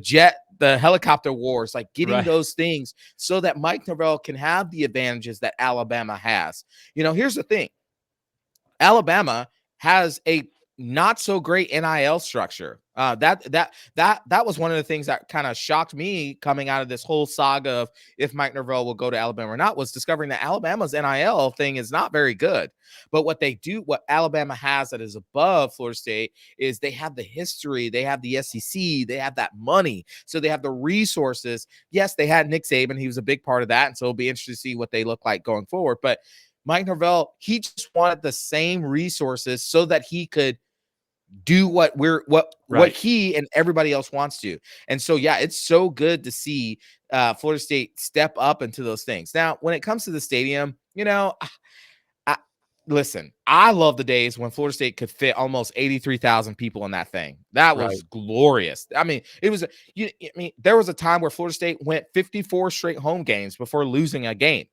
the helicopter wars, like getting Right. those things so that Mike Norvell can have the advantages that Alabama has. Here's the thing. Alabama has a not so great NIL structure. That was one of the things that kind of shocked me coming out of this whole saga of if Mike Norvell will go to Alabama or not, was discovering that Alabama's NIL thing is not very good. But what Alabama has that is above Florida State is they have the history, they have the SEC, they have that money, so they have the resources. Yes, they had Nick Saban; he was a big part of that, and so it'll be interesting to see what they look like going forward. But Mike Norvell, he just wanted the same resources so that he could do what Right. he and everybody else wants to. And so, yeah, it's so good to see Florida State step up into those things. Now, when it comes to the stadium, listen, I love the days when Florida State could fit almost 83,000 people in that thing. That Right. was glorious. I mean, it was, there was a time where Florida State went 54 straight home games before losing a game,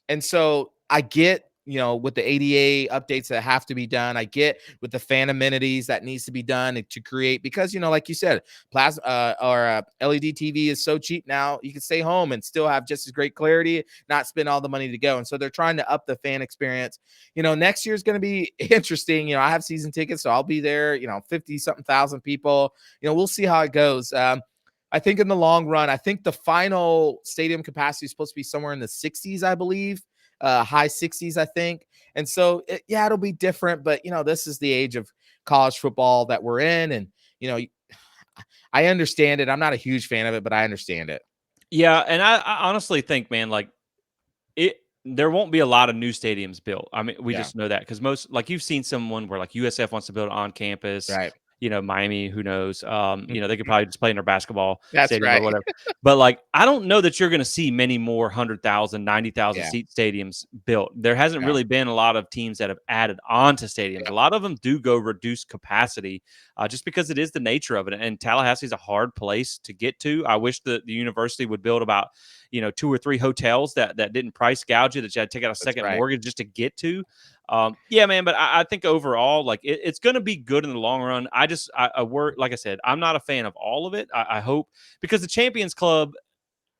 and so I get, with the ADA updates that have to be done, I get with the fan amenities that needs to be done to create, because, like you said, plasma or LED TV is so cheap now, you can stay home and still have just as great clarity, not spend all the money to go. And so they're trying to up the fan experience. Next year is going to be interesting. I have season tickets, so I'll be there, 50 something thousand people. We'll see how it goes. I think in the long run, I think the final stadium capacity is supposed to be somewhere in the 60s, I believe, high 60s, I think. And so, it'll be different. But, this is the age of college football that we're in. And, I understand it. I'm not a huge fan of it, but I understand it. Yeah. And I honestly think, man, like there won't be a lot of new stadiums built. I mean, we just know that because most, like you've seen someone where like USF wants to build on campus. Right. Miami, who knows? They could probably just play in their basketball That's stadium right. or whatever. But like, I don't know that you're going to see many more 100,000, 90,000 seat stadiums built. There hasn't really been a lot of teams that have added on to stadiums. A lot of them do go reduced capacity just because it is the nature of it. And Tallahassee is a hard place to get to. I wish the university would build about 2 or 3 hotels that didn't price gouge you, that you had to take out a second mortgage just to get to. Yeah, man, but I think overall, like it's going to be good in the long run. I work, like I said, I'm not a fan of all of it. I hope, because the Champions Club,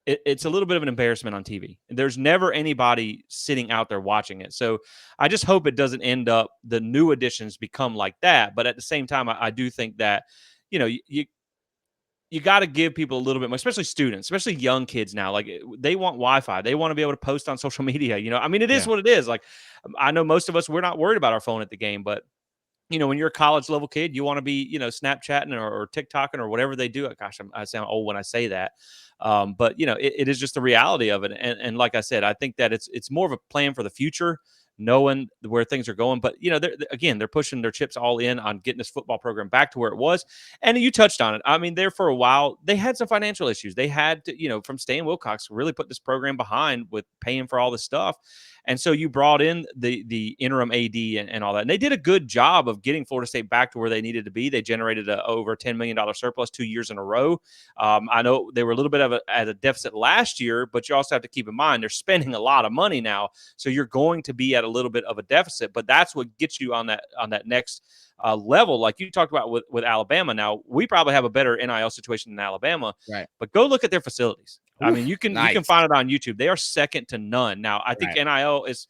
it's a little bit of an embarrassment on TV. There's never anybody sitting out there watching it. So I just hope it doesn't end up, the new additions become like that. But at the same time, I do think that, you got to give people a little bit more, especially students, especially young kids now. Like they want Wi-Fi. They want to be able to post on social media. I mean, it is what it is. Like I know most of us, we're not worried about our phone at the game, but when you're a college level kid, you want to be, Snapchatting or TikToking or whatever they do. Gosh, I sound old when I say that. But it is just the reality of it. And like I said, I think that it's more of a plan for the future, knowing where things are going. But they're pushing their chips all in on getting this football program back to where it was. And you touched on it. I mean, there for a while they had some financial issues. They had to, from Stan Wilcox, really put this program behind with paying for all this stuff. And so you brought in the interim AD and all that. And they did a good job of getting Florida State back to where they needed to be. They generated over $10 million surplus 2 years in a row. I know they were a little bit at a deficit last year, but you also have to keep in mind they're spending a lot of money now. So you're going to be at a little bit of a deficit, but that's what gets you on that next level. Like you talked about with Alabama. Now, we probably have a better NIL situation than Alabama, right? But go look at their facilities. I mean, you can find it on YouTube. They are second to none. Now, I think NIL is,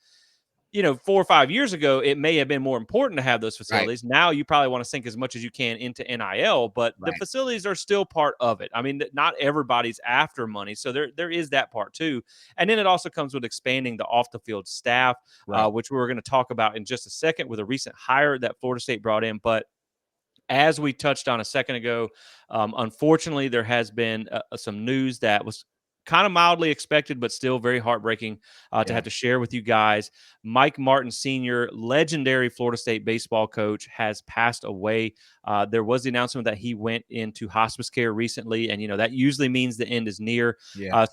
4 or 5 years ago, it may have been more important to have those facilities. Now you probably want to sink as much as you can into NIL, but the facilities are still part of it. I mean, not everybody's after money. So there is that part too. And then it also comes with expanding the off the field staff, which we're going to talk about in just a second with a recent hire that Florida State brought in. But as we touched on a second ago, unfortunately, there has been some news that was kind of mildly expected, but still very heartbreaking to have to share with you guys. Mike Martin Sr., legendary Florida State baseball coach, has passed away. There was the announcement that he went into hospice care recently, and that usually means the end is near.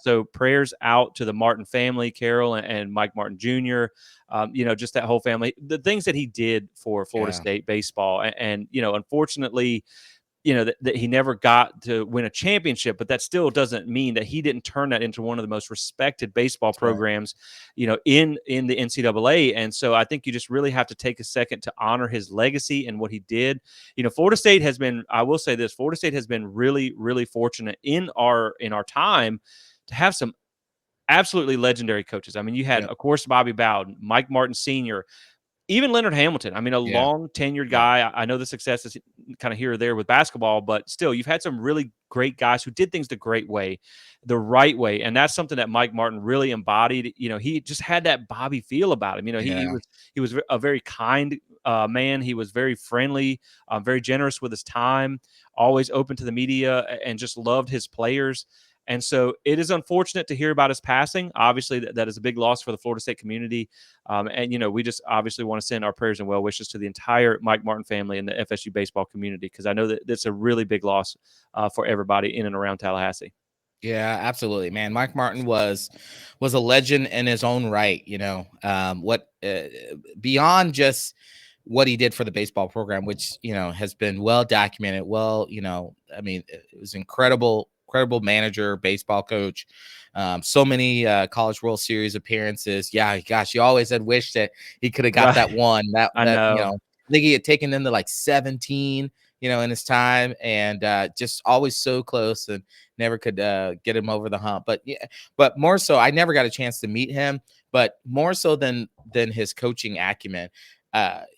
So prayers out to the Martin family, Carol and Mike Martin Jr., just that whole family, the things that he did for Florida State baseball. And unfortunately, that he never got to win a championship, but that still doesn't mean that he didn't turn that into one of the most respected baseball That's right. programs, in the NCAA. And so I think you just really have to take a second to honor his legacy and what he did. Florida State has been, I will say this, Florida State has been really, really fortunate in our time to have some absolutely legendary coaches. I mean, you had, Yep. of course, Bobby Bowden, Mike Martin Sr., even Leonard Hamilton. I mean, a Yeah. long tenured Yep. guy. I know the success is kind of here or there with basketball, but still, you've had some really great guys who did things the great way, the right way, and that's something that Mike Martin really embodied. He just had that Bobby feel about him. Yeah. He was a very kind man. He was very friendly, very generous with his time, always open to the media, and just loved his players. And so it is unfortunate to hear about his passing. Obviously, that is a big loss for the Florida State community. And we just obviously want to send our prayers and well wishes to the entire Mike Martin family and the FSU baseball community, because I know that it's a really big loss for everybody in and around Tallahassee. Yeah, absolutely, man. Mike Martin was a legend in his own right. What beyond just what he did for the baseball program, which has been well documented. Well, I mean, it was incredible manager, baseball coach. So many College World Series appearances. Yeah, gosh, you always had wished that he could have got Right. that one. I know. I think he had taken them to like 17. In his time, and just always so close, and never could get him over the hump. But yeah, but more so, I never got a chance to meet him. But more so than his coaching acumen,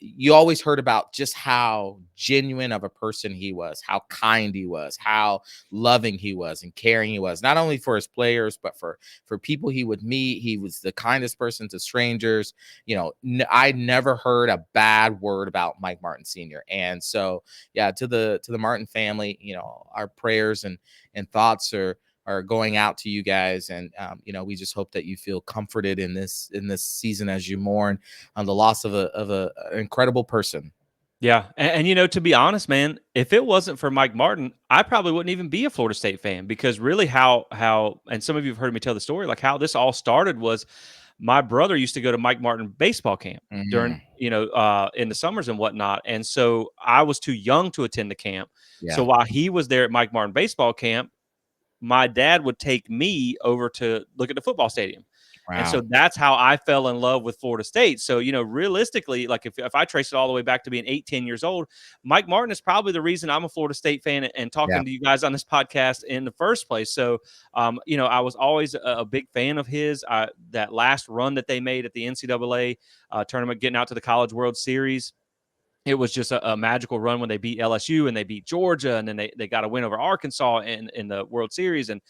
you always heard about just how genuine of a person he was, how kind he was, how loving he was, and caring he was, not only for his players, but for people he would meet. He was the kindest person to strangers. I never heard a bad word about Mike Martin Sr. And so, yeah, to the Martin family, our prayers and thoughts are going out to you guys, and we just hope that you feel comforted in this season as you mourn on the loss of an incredible person. Yeah. And to be honest, man, if it wasn't for Mike Martin, I probably wouldn't even be a Florida State fan, because really how, and some of you have heard me tell the story, like how this all started was my brother used to go to Mike Martin baseball camp during, in the summers and whatnot. And so I was too young to attend the camp. So Yeah. while he was there at Mike Martin baseball camp, my dad would take me over to look at the football stadium. And so Wow. that's how I fell in love with Florida State. So, realistically, like if I trace it all the way back to being 8, 10 years old, Mike Martin is probably the reason I'm a Florida State fan and Yeah. talking to you guys on this podcast in the first place. So, I was always a big fan of his. That last run that they made at the NCAA tournament, getting out to the College World Series, it was just a magical run when they beat LSU and they beat Georgia, and then they got a win over Arkansas in the World Series. And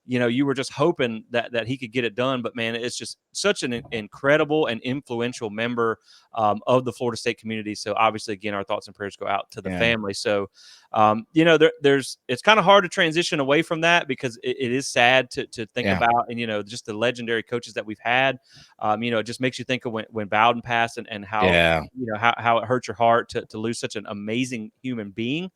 you were just hoping that he could get it done. But man, it's just such an incredible and influential member of the Florida State community. So obviously, again, our thoughts and prayers go out to the family. So there's it's kind of hard to transition away from that, because it is sad to think about, and just the legendary coaches that we've had. It just makes you think of when Bowden passed, and how how it hurt your heart to lose such an amazing human being.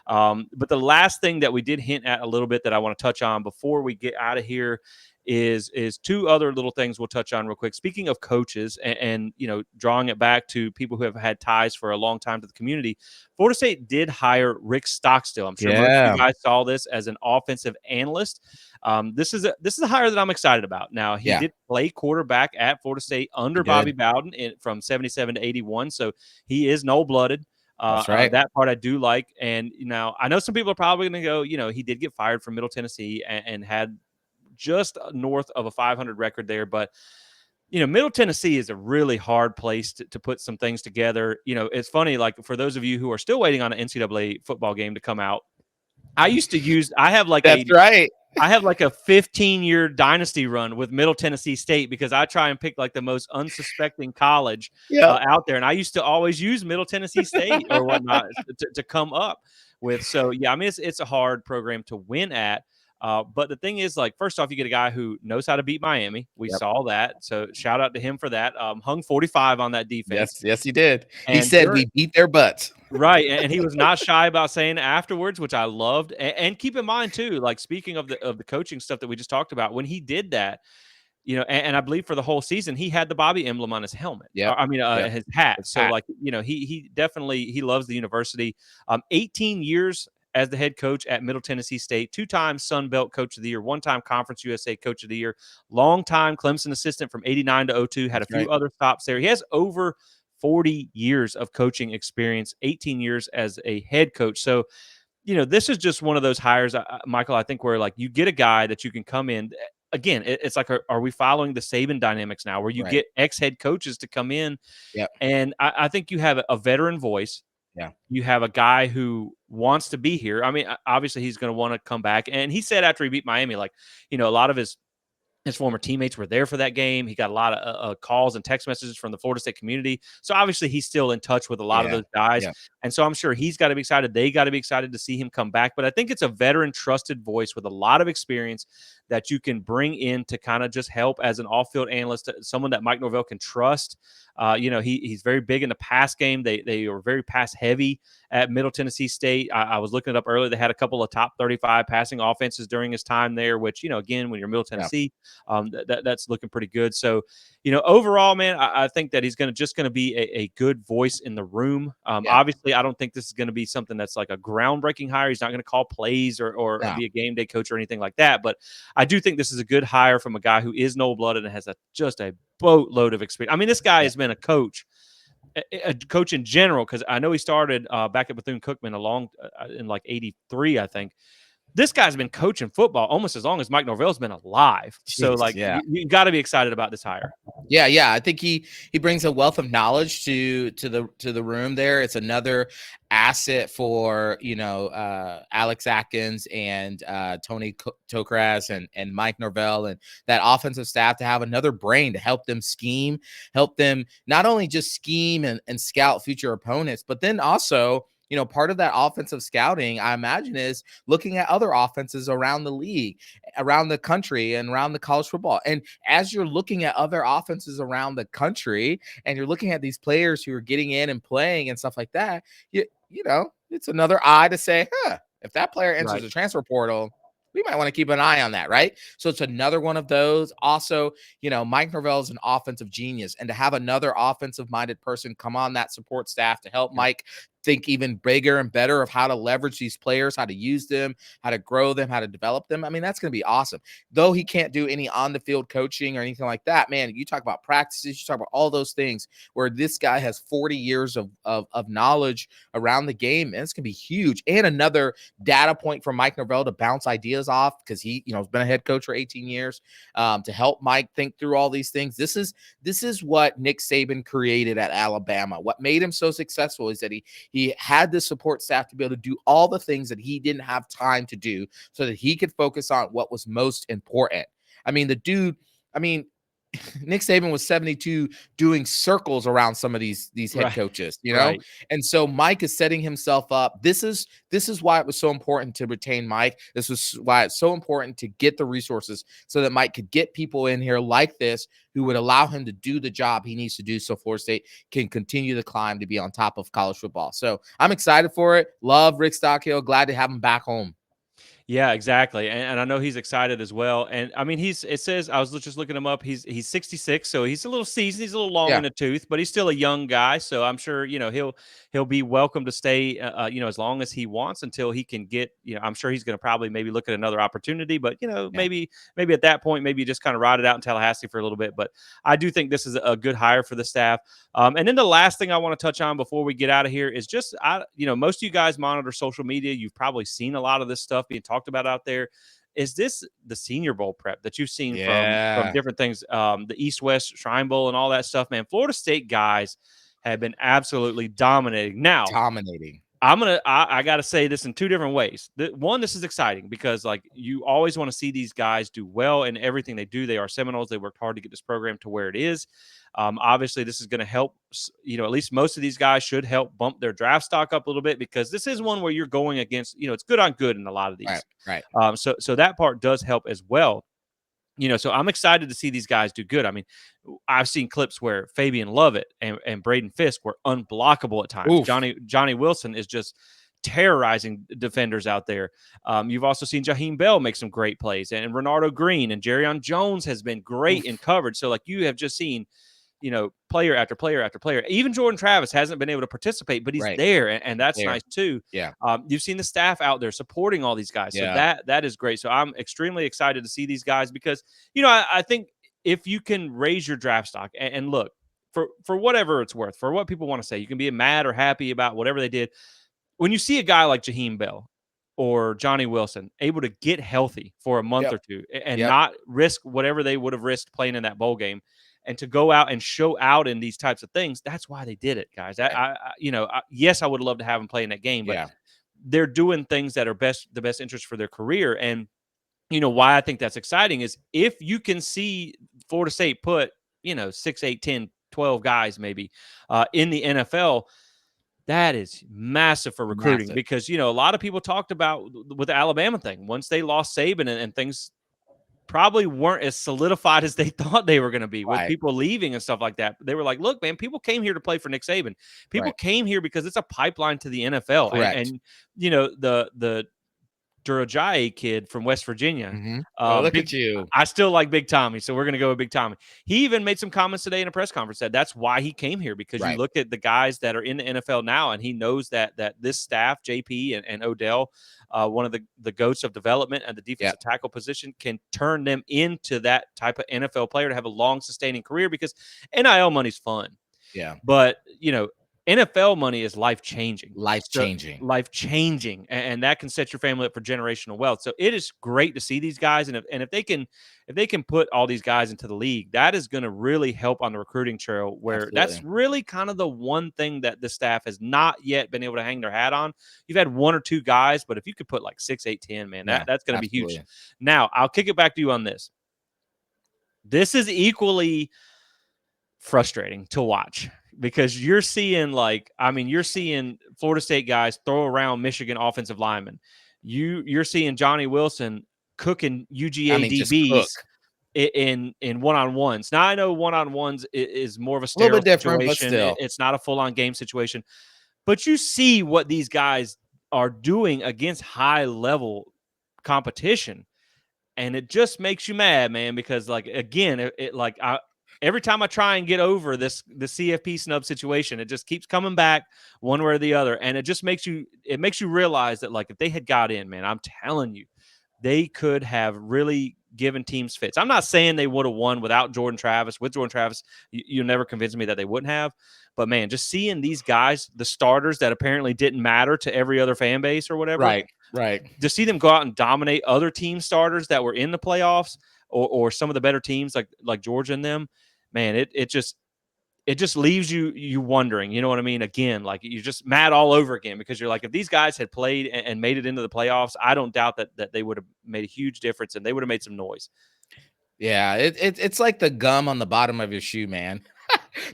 But the last thing that we did hint at a little bit that I want to touch on before we get out of here is two other little things we'll touch on real quick. Speaking of coaches, and drawing it back to people who have had ties for a long time to the community, Florida State did hire Rick Stockstill. I'm sure most of you guys saw this, as an offensive analyst. This is a hire that I'm excited about. Now, he did play quarterback at Florida State under Bobby Bowden from 77 to 81, so he is no-blooded. That's right. That part I do like. And I know some people are probably going to go, he did get fired from Middle Tennessee and had just north of a 500 record there. But, Middle Tennessee is a really hard place to put some things together. It's funny, like for those of you who are still waiting on an NCAA football game to come out, I have like That's right. I have like a 15-year dynasty run with Middle Tennessee State, because I try and pick like the most unsuspecting college out there. And I used to always use Middle Tennessee State or whatnot to come up with. So, yeah, I mean, it's a hard program to win at. But the thing is, like, first off, you get a guy who knows how to beat Miami. We saw that. So shout out to him for that. Hung 45 on that defense. Yes, he did. He And said we beat their butts. Right, and he was not shy about saying it afterwards, which I loved. And keep in mind too, like speaking of the coaching stuff that we just talked about, when he did that, and I believe for the whole season, he had the Bobby emblem on his helmet. Yeah, His hat. his So hat. like, he definitely he loves the university. 18 years as the head coach at Middle Tennessee State, 2-time Sun Belt Coach of the Year, 1-time Conference USA Coach of the Year, long-time Clemson assistant from 89 to 02, had a few other stops there. He has over 40 years of coaching experience, 18 years as a head coach. So, this is just one of those hires, Michael, I think where like you get a guy that you can come in. Again, it's like, are we following the Saban dynamics now where you get ex-head coaches to come in? Yep. And I think you have a veteran voice. Yeah. You have a guy who wants to be here. I mean, obviously he's going to want to come back. And he said after he beat Miami, like, a lot of his former teammates were there for that game. He got a lot of calls and text messages from the Florida State community. So obviously he's still in touch with a lot of those guys. Yeah. And so I'm sure he's got to be excited. They got to be excited to see him come back. But I think it's a veteran trusted voice with a lot of experience that you can bring in to kind of just help as an off-field analyst, someone that Mike Norvell can trust. He's very big in the pass game. They are very pass heavy at Middle Tennessee State. I was looking it up earlier. They had a couple of top 35 passing offenses during his time there, which, again, when you're Middle Tennessee, that's looking pretty good. So, overall, man, I think that he's going to be a good voice in the room. Obviously, I don't think this is going to be something that's like a groundbreaking hire. He's not going to call plays or be a game day coach or anything like that. But I do think this is a good hire from a guy who is Noble-blooded and has just a boatload of experience. I mean, this guy has been a coach in general, because I know he started back at Bethune-Cookman in like 83, I think. This guy's been coaching football almost as long as Mike Norvell's been alive. So, you got to be excited about this hire. Yeah. I think he brings a wealth of knowledge to the room there. It's another asset for Alex Atkins and Tony Tokras and Mike Norvell and that offensive staff to have another brain to help them scheme, help them not only just scheme and scout future opponents, but then also, part of that offensive scouting, I imagine, is looking at other offenses around the league, around the country, and around the college football. And as you're looking at other offenses around the country, and you're looking at these players who are getting in and playing and stuff like that, it's another eye to say, if that player enters the transfer portal, we might want to keep an eye on that, right? So it's another one of those. Also, Mike Norvell is an offensive genius, and to have another offensive-minded person come on that support staff to help Mike think even bigger and better of how to leverage these players, how to use them, how to grow them, how to develop them. I mean, that's going to be awesome. Though he can't do any on-the-field coaching or anything like that, man, you talk about practices, you talk about all those things where this guy has 40 years of knowledge around the game, and it's going to be huge. And another data point for Mike Norvell to bounce ideas off, because he, has been a head coach for 18 years, to help Mike think through all these things. This is what Nick Saban created at Alabama. What made him so successful is that he had the support staff to be able to do all the things that he didn't have time to do so that he could focus on what was most important. I mean, Nick Saban was 72 doing circles around some of these head coaches, And so Mike is setting himself up. This is why it was so important to retain Mike. This was why it's so important to get the resources so that Mike could get people in here like this who would allow him to do the job he needs to do so Florida State can continue the climb to be on top of college football. So I'm excited for it. Love Rick Stockhill. Glad to have him back home. Yeah, exactly. And I know he's excited as well. And I mean, it says, I was just looking him up. He's 66, so he's a little seasoned. He's a little long in the tooth, but he's still a young guy. So I'm sure, he'll be welcome to stay, as long as he wants until he can get, I'm sure he's going to probably maybe look at another opportunity, but, maybe at that point, maybe you just kind of ride it out in Tallahassee for a little bit. But I do think this is a good hire for the staff. And then the last thing I want to touch on before we get out of here is just, most of you guys monitor social media. You've probably seen a lot of this stuff being talked about out there. Is this the Senior Bowl prep that you've seen from different things, the East-West Shrine Bowl and all that stuff, man? Florida State guys have been absolutely dominating. Now, I got to say this in two different ways. One, this is exciting because you always want to see these guys do well in everything they do. They are Seminoles. They worked hard to get this program to where it is. Obviously, this is going to help, at least most of these guys should help bump their draft stock up a little bit, because this is one where you're going against, it's good on good in a lot of these. Right. So that part does help as well. So I'm excited to see these guys do good. I mean, I've seen clips where Fabian Lovett and Braden Fisk were unblockable at times. Oof. Johnny Wilson is just terrorizing defenders out there. You've also seen Jaheim Bell make some great plays, and Renardo Green and Jerrion Jones has been great in coverage. So you have just seen player after player after player. Even Jordan Travis hasn't been able to participate, but he's Right. there, and that's nice too. Yeah. You've seen the staff out there supporting all these guys, so Yeah. that is great. So I'm extremely excited to see these guys because I think if you can raise your draft stock and look for whatever it's worth, for what people want to say, you can be mad or happy about whatever they did. When you see a guy like Jaheim Bell or Johnny Wilson able to get healthy for a month Yep. or two and Yep. not risk whatever they would have risked playing in that bowl game, and to go out and show out in these types of things, that's why they did it, guys. Yes, I would love to have them play in that game, but Yeah. they're doing things that are the best interest for their career. And why I think that's exciting is if you can see Florida State put 6, 8, 10, 12 guys maybe in the NFL. That is massive for recruiting Massive. because, a lot of people talked about with the Alabama thing. Once they lost Saban and things probably weren't as solidified as they thought they were going to be with Right. people leaving and stuff like that. They were like, look, man, people came here to play for Nick Saban. People Right. came here because it's a pipeline to the NFL. Correct. And the Durajayi kid from West Virginia. Oh, look at you. I still like Big Tommy, so we're going to go with Big Tommy. He even made some comments today in a press conference that that's why he came here, because you look at the guys that are in the NFL now, and he knows that this staff, JP and Odell, one of the goats of development and the defensive tackle position, can turn them into that type of NFL player to have a long, sustaining career, because NIL money's fun. Yeah. But, NFL money is life-changing. Life-changing. And that can set your family up for generational wealth. So it is great to see these guys, and if they can put all these guys into the league, that is going to really help on the recruiting trail, where that's really kind of the one thing that the staff has not yet been able to hang their hat on. You've had one or two guys, but if you could put like 6, 8, 10, man, that's going to be huge. Now, I'll kick it back to you on this. This is equally frustrating to watch, because you're seeing Florida State guys throw around Michigan offensive linemen. You're seeing Johnny Wilson cooking UGA DBs in one-on-ones. Now, I know one-on-ones is more of a sterile little bit different, situation. but still. It's not a full-on game situation. But you see what these guys are doing against high-level competition, and it just makes you mad, man, because, again, every time I try and get over the CFP snub situation, it just keeps coming back one way or the other. And it just makes you realize that, if they had got in, man, I'm telling you, they could have really given teams fits. I'm not saying they would have won without Jordan Travis. With Jordan Travis, you'll never convince me that they wouldn't have. But, man, just seeing these guys, the starters that apparently didn't matter to every other fan base or whatever. Right. To see them go out and dominate other team starters that were in the playoffs, or some of the better teams like Georgia and them, man, it just leaves you wondering, you know what I mean? Again, you're just mad all over again, because you're like, if these guys had played and made it into the playoffs, I don't doubt that they would have made a huge difference, and they would have made some noise. Yeah, it's like the gum on the bottom of your shoe, man.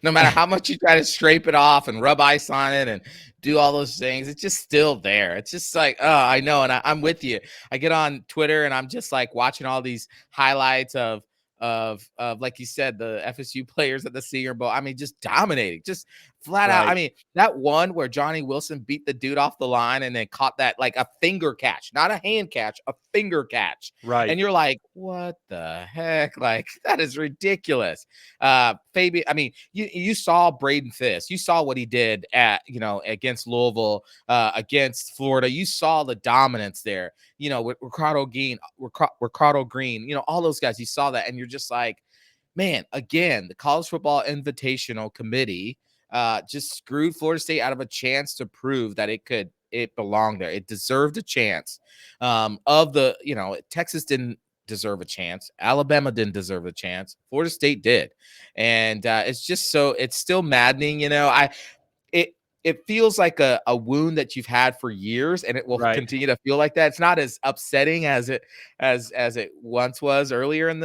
No matter how much you try to scrape it off and rub ice on it and do all those things, it's just still there. It's just like, oh, I know. And I'm with you. I get on Twitter and I'm just like watching all these highlights of like you said, the FSU players at the Senior Bowl. I mean, just dominating, just flat out. I mean, that one where Johnny Wilson beat the dude off the line and then caught that, like a finger catch, not a hand catch, a finger catch. Right. And you're like, what the heck? Like, that is ridiculous. Fabian, I mean, you saw Braden Fisk. You saw what he did against Louisville, against Florida. You saw the dominance there, with Ricardo Green, all those guys. You saw that, and you're just like, man, again, the College Football Invitational Committee just screwed Florida State out of a chance to prove that it belonged there. It deserved a chance. Texas didn't deserve a chance. Alabama didn't deserve a chance. Florida State did. And it's still maddening. It feels like a wound that you've had for years, and it will continue to feel like that. It's not as upsetting as it once was earlier in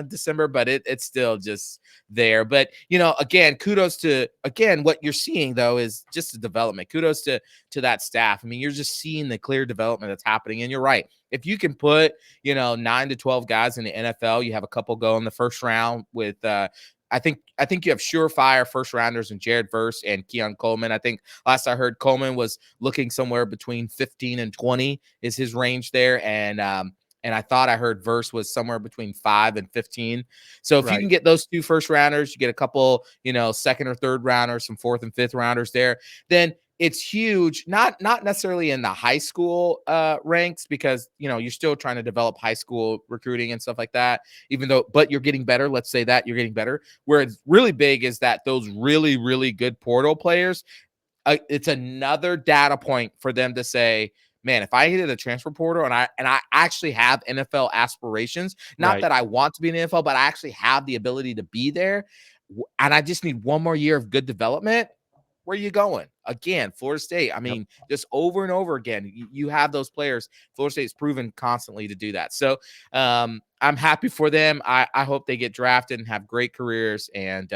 December, but it's still just there. But again, kudos to what you're seeing though is just the development. Kudos to that staff. I mean, you're just seeing the clear development that's happening, and you're right. If you can put 9 to 12 guys in the NFL, you have a couple go in the first round with I think you have surefire first rounders in Jared Verse and Keon Coleman. I think last I heard, Coleman was looking somewhere between 15 and 20 is his range there. And and I thought I heard Verse was somewhere between 5 and 15. So if you Right. can get those 2 first rounders, you get a couple, second or third rounders, some fourth and fifth rounders there, then it's huge. Not necessarily in the high school ranks, because you're still trying to develop high school recruiting and stuff like that. But you're getting better. Let's say that you're getting better. Where it's really big is that those really, really good portal players, it's another data point for them to say, man, if I hit the transfer portal and I actually have NFL aspirations, not Right. that I want to be in the NFL, but I actually have the ability to be there, and I just need one more year of good development. Where are you going? Again, Florida State. I mean, just over and over again, you have those players. Florida State's proven constantly to do that. So I'm happy for them. I hope they get drafted and have great careers, and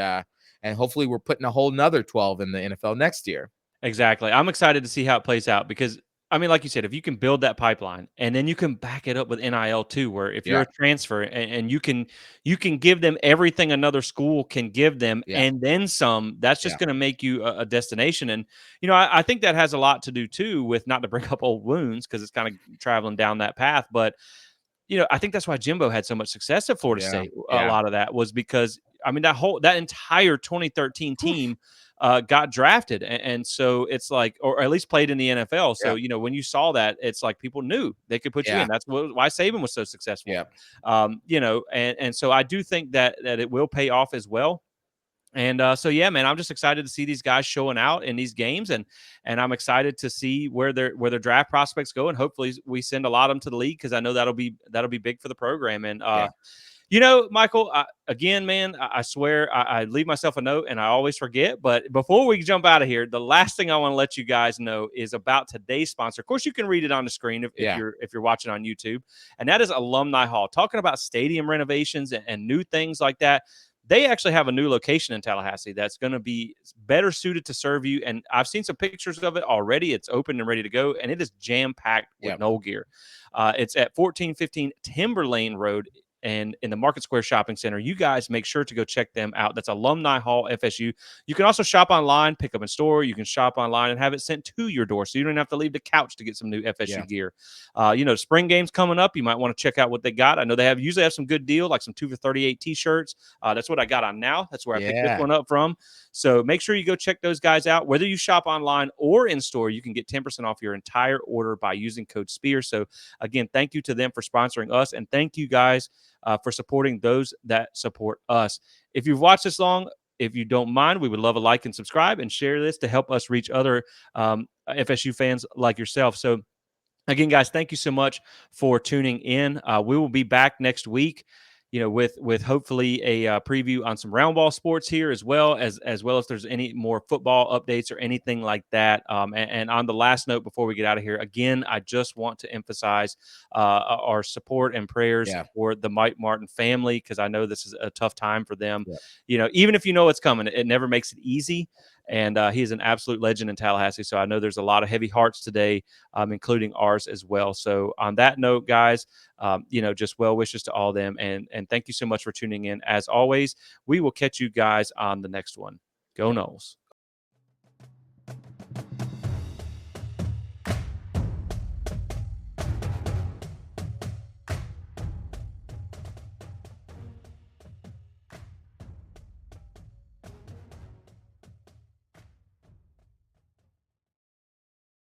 hopefully we're putting a whole nother 12 in the NFL next year. Exactly. I'm excited to see how it plays out because, I mean, like you said, if you can build that pipeline and then you can back it up with NIL too, where if you're Yeah. a transfer and you can give them everything another school can give them Yeah. and then some, that's just Yeah. going to make you a destination. And I think that has a lot to do too with, not to bring up old wounds because it's kind of traveling down that path, but I think that's why Jimbo had so much success at Florida Yeah. State. A Yeah. lot of that was because, I mean, that entire 2013 team got drafted, and so it's like, or at least played in the NFL. Yeah. So when you saw that, it's like people knew they could put you Yeah. in. That's why Saban was so successful. Yeah. And so I do think that it will pay off as well. And so yeah, man, I'm just excited to see these guys showing out in these games, and I'm excited to see where their draft prospects go, and hopefully we send a lot of them to the league because I know that'll be big for the program. And Yeah. Michael, again, man, I swear I leave myself a note and I always forget. But before we jump out of here, the last thing I want to let you guys know is about today's sponsor. Of course, you can read it on the screen if you're watching on YouTube, and that is Alumni Hall. Talking about stadium renovations and new things like that. They actually have a new location in Tallahassee that's going to be better suited to serve you. And I've seen some pictures of it already. It's open and ready to go, and it is jam-packed with Knoll gear. It's at 1415 Timberlane Road and in the Market Square Shopping Center. You guys make sure to go check them out. That's Alumni Hall FSU. You can also shop online, pick up in store. You can shop online and have it sent to your door, so you don't have to leave the couch to get some new FSU gear. Spring games coming up. You might want to check out what they got. I know they usually have some good deal, like some 2 for 38 t-shirts. That's what I got on now. That's where I picked this one up from. So make sure you go check those guys out. Whether you shop online or in store, you can get 10% off your entire order by using code SPEAR. So again, thank you to them for sponsoring us, and thank you guys for supporting those that support us. If you've watched this long, if you don't mind, we would love a like and subscribe and share this to help us reach other FSU fans like yourself. So again, guys, thank you so much for tuning in. We will be back next week, with hopefully a preview on some round ball sports here as well as if there's any more football updates or anything like that. And on the last note, before we get out of here, again, I just want to emphasize our support and prayers for the Mike Martin family, because I know this is a tough time for them. Even if you know it's coming, it never makes it easy. And he is an absolute legend in Tallahassee. So I know there's a lot of heavy hearts today, including ours as well. So on that note, guys, just well wishes to all of them. And thank you so much for tuning in. As always, we will catch you guys on the next one. Go Noles.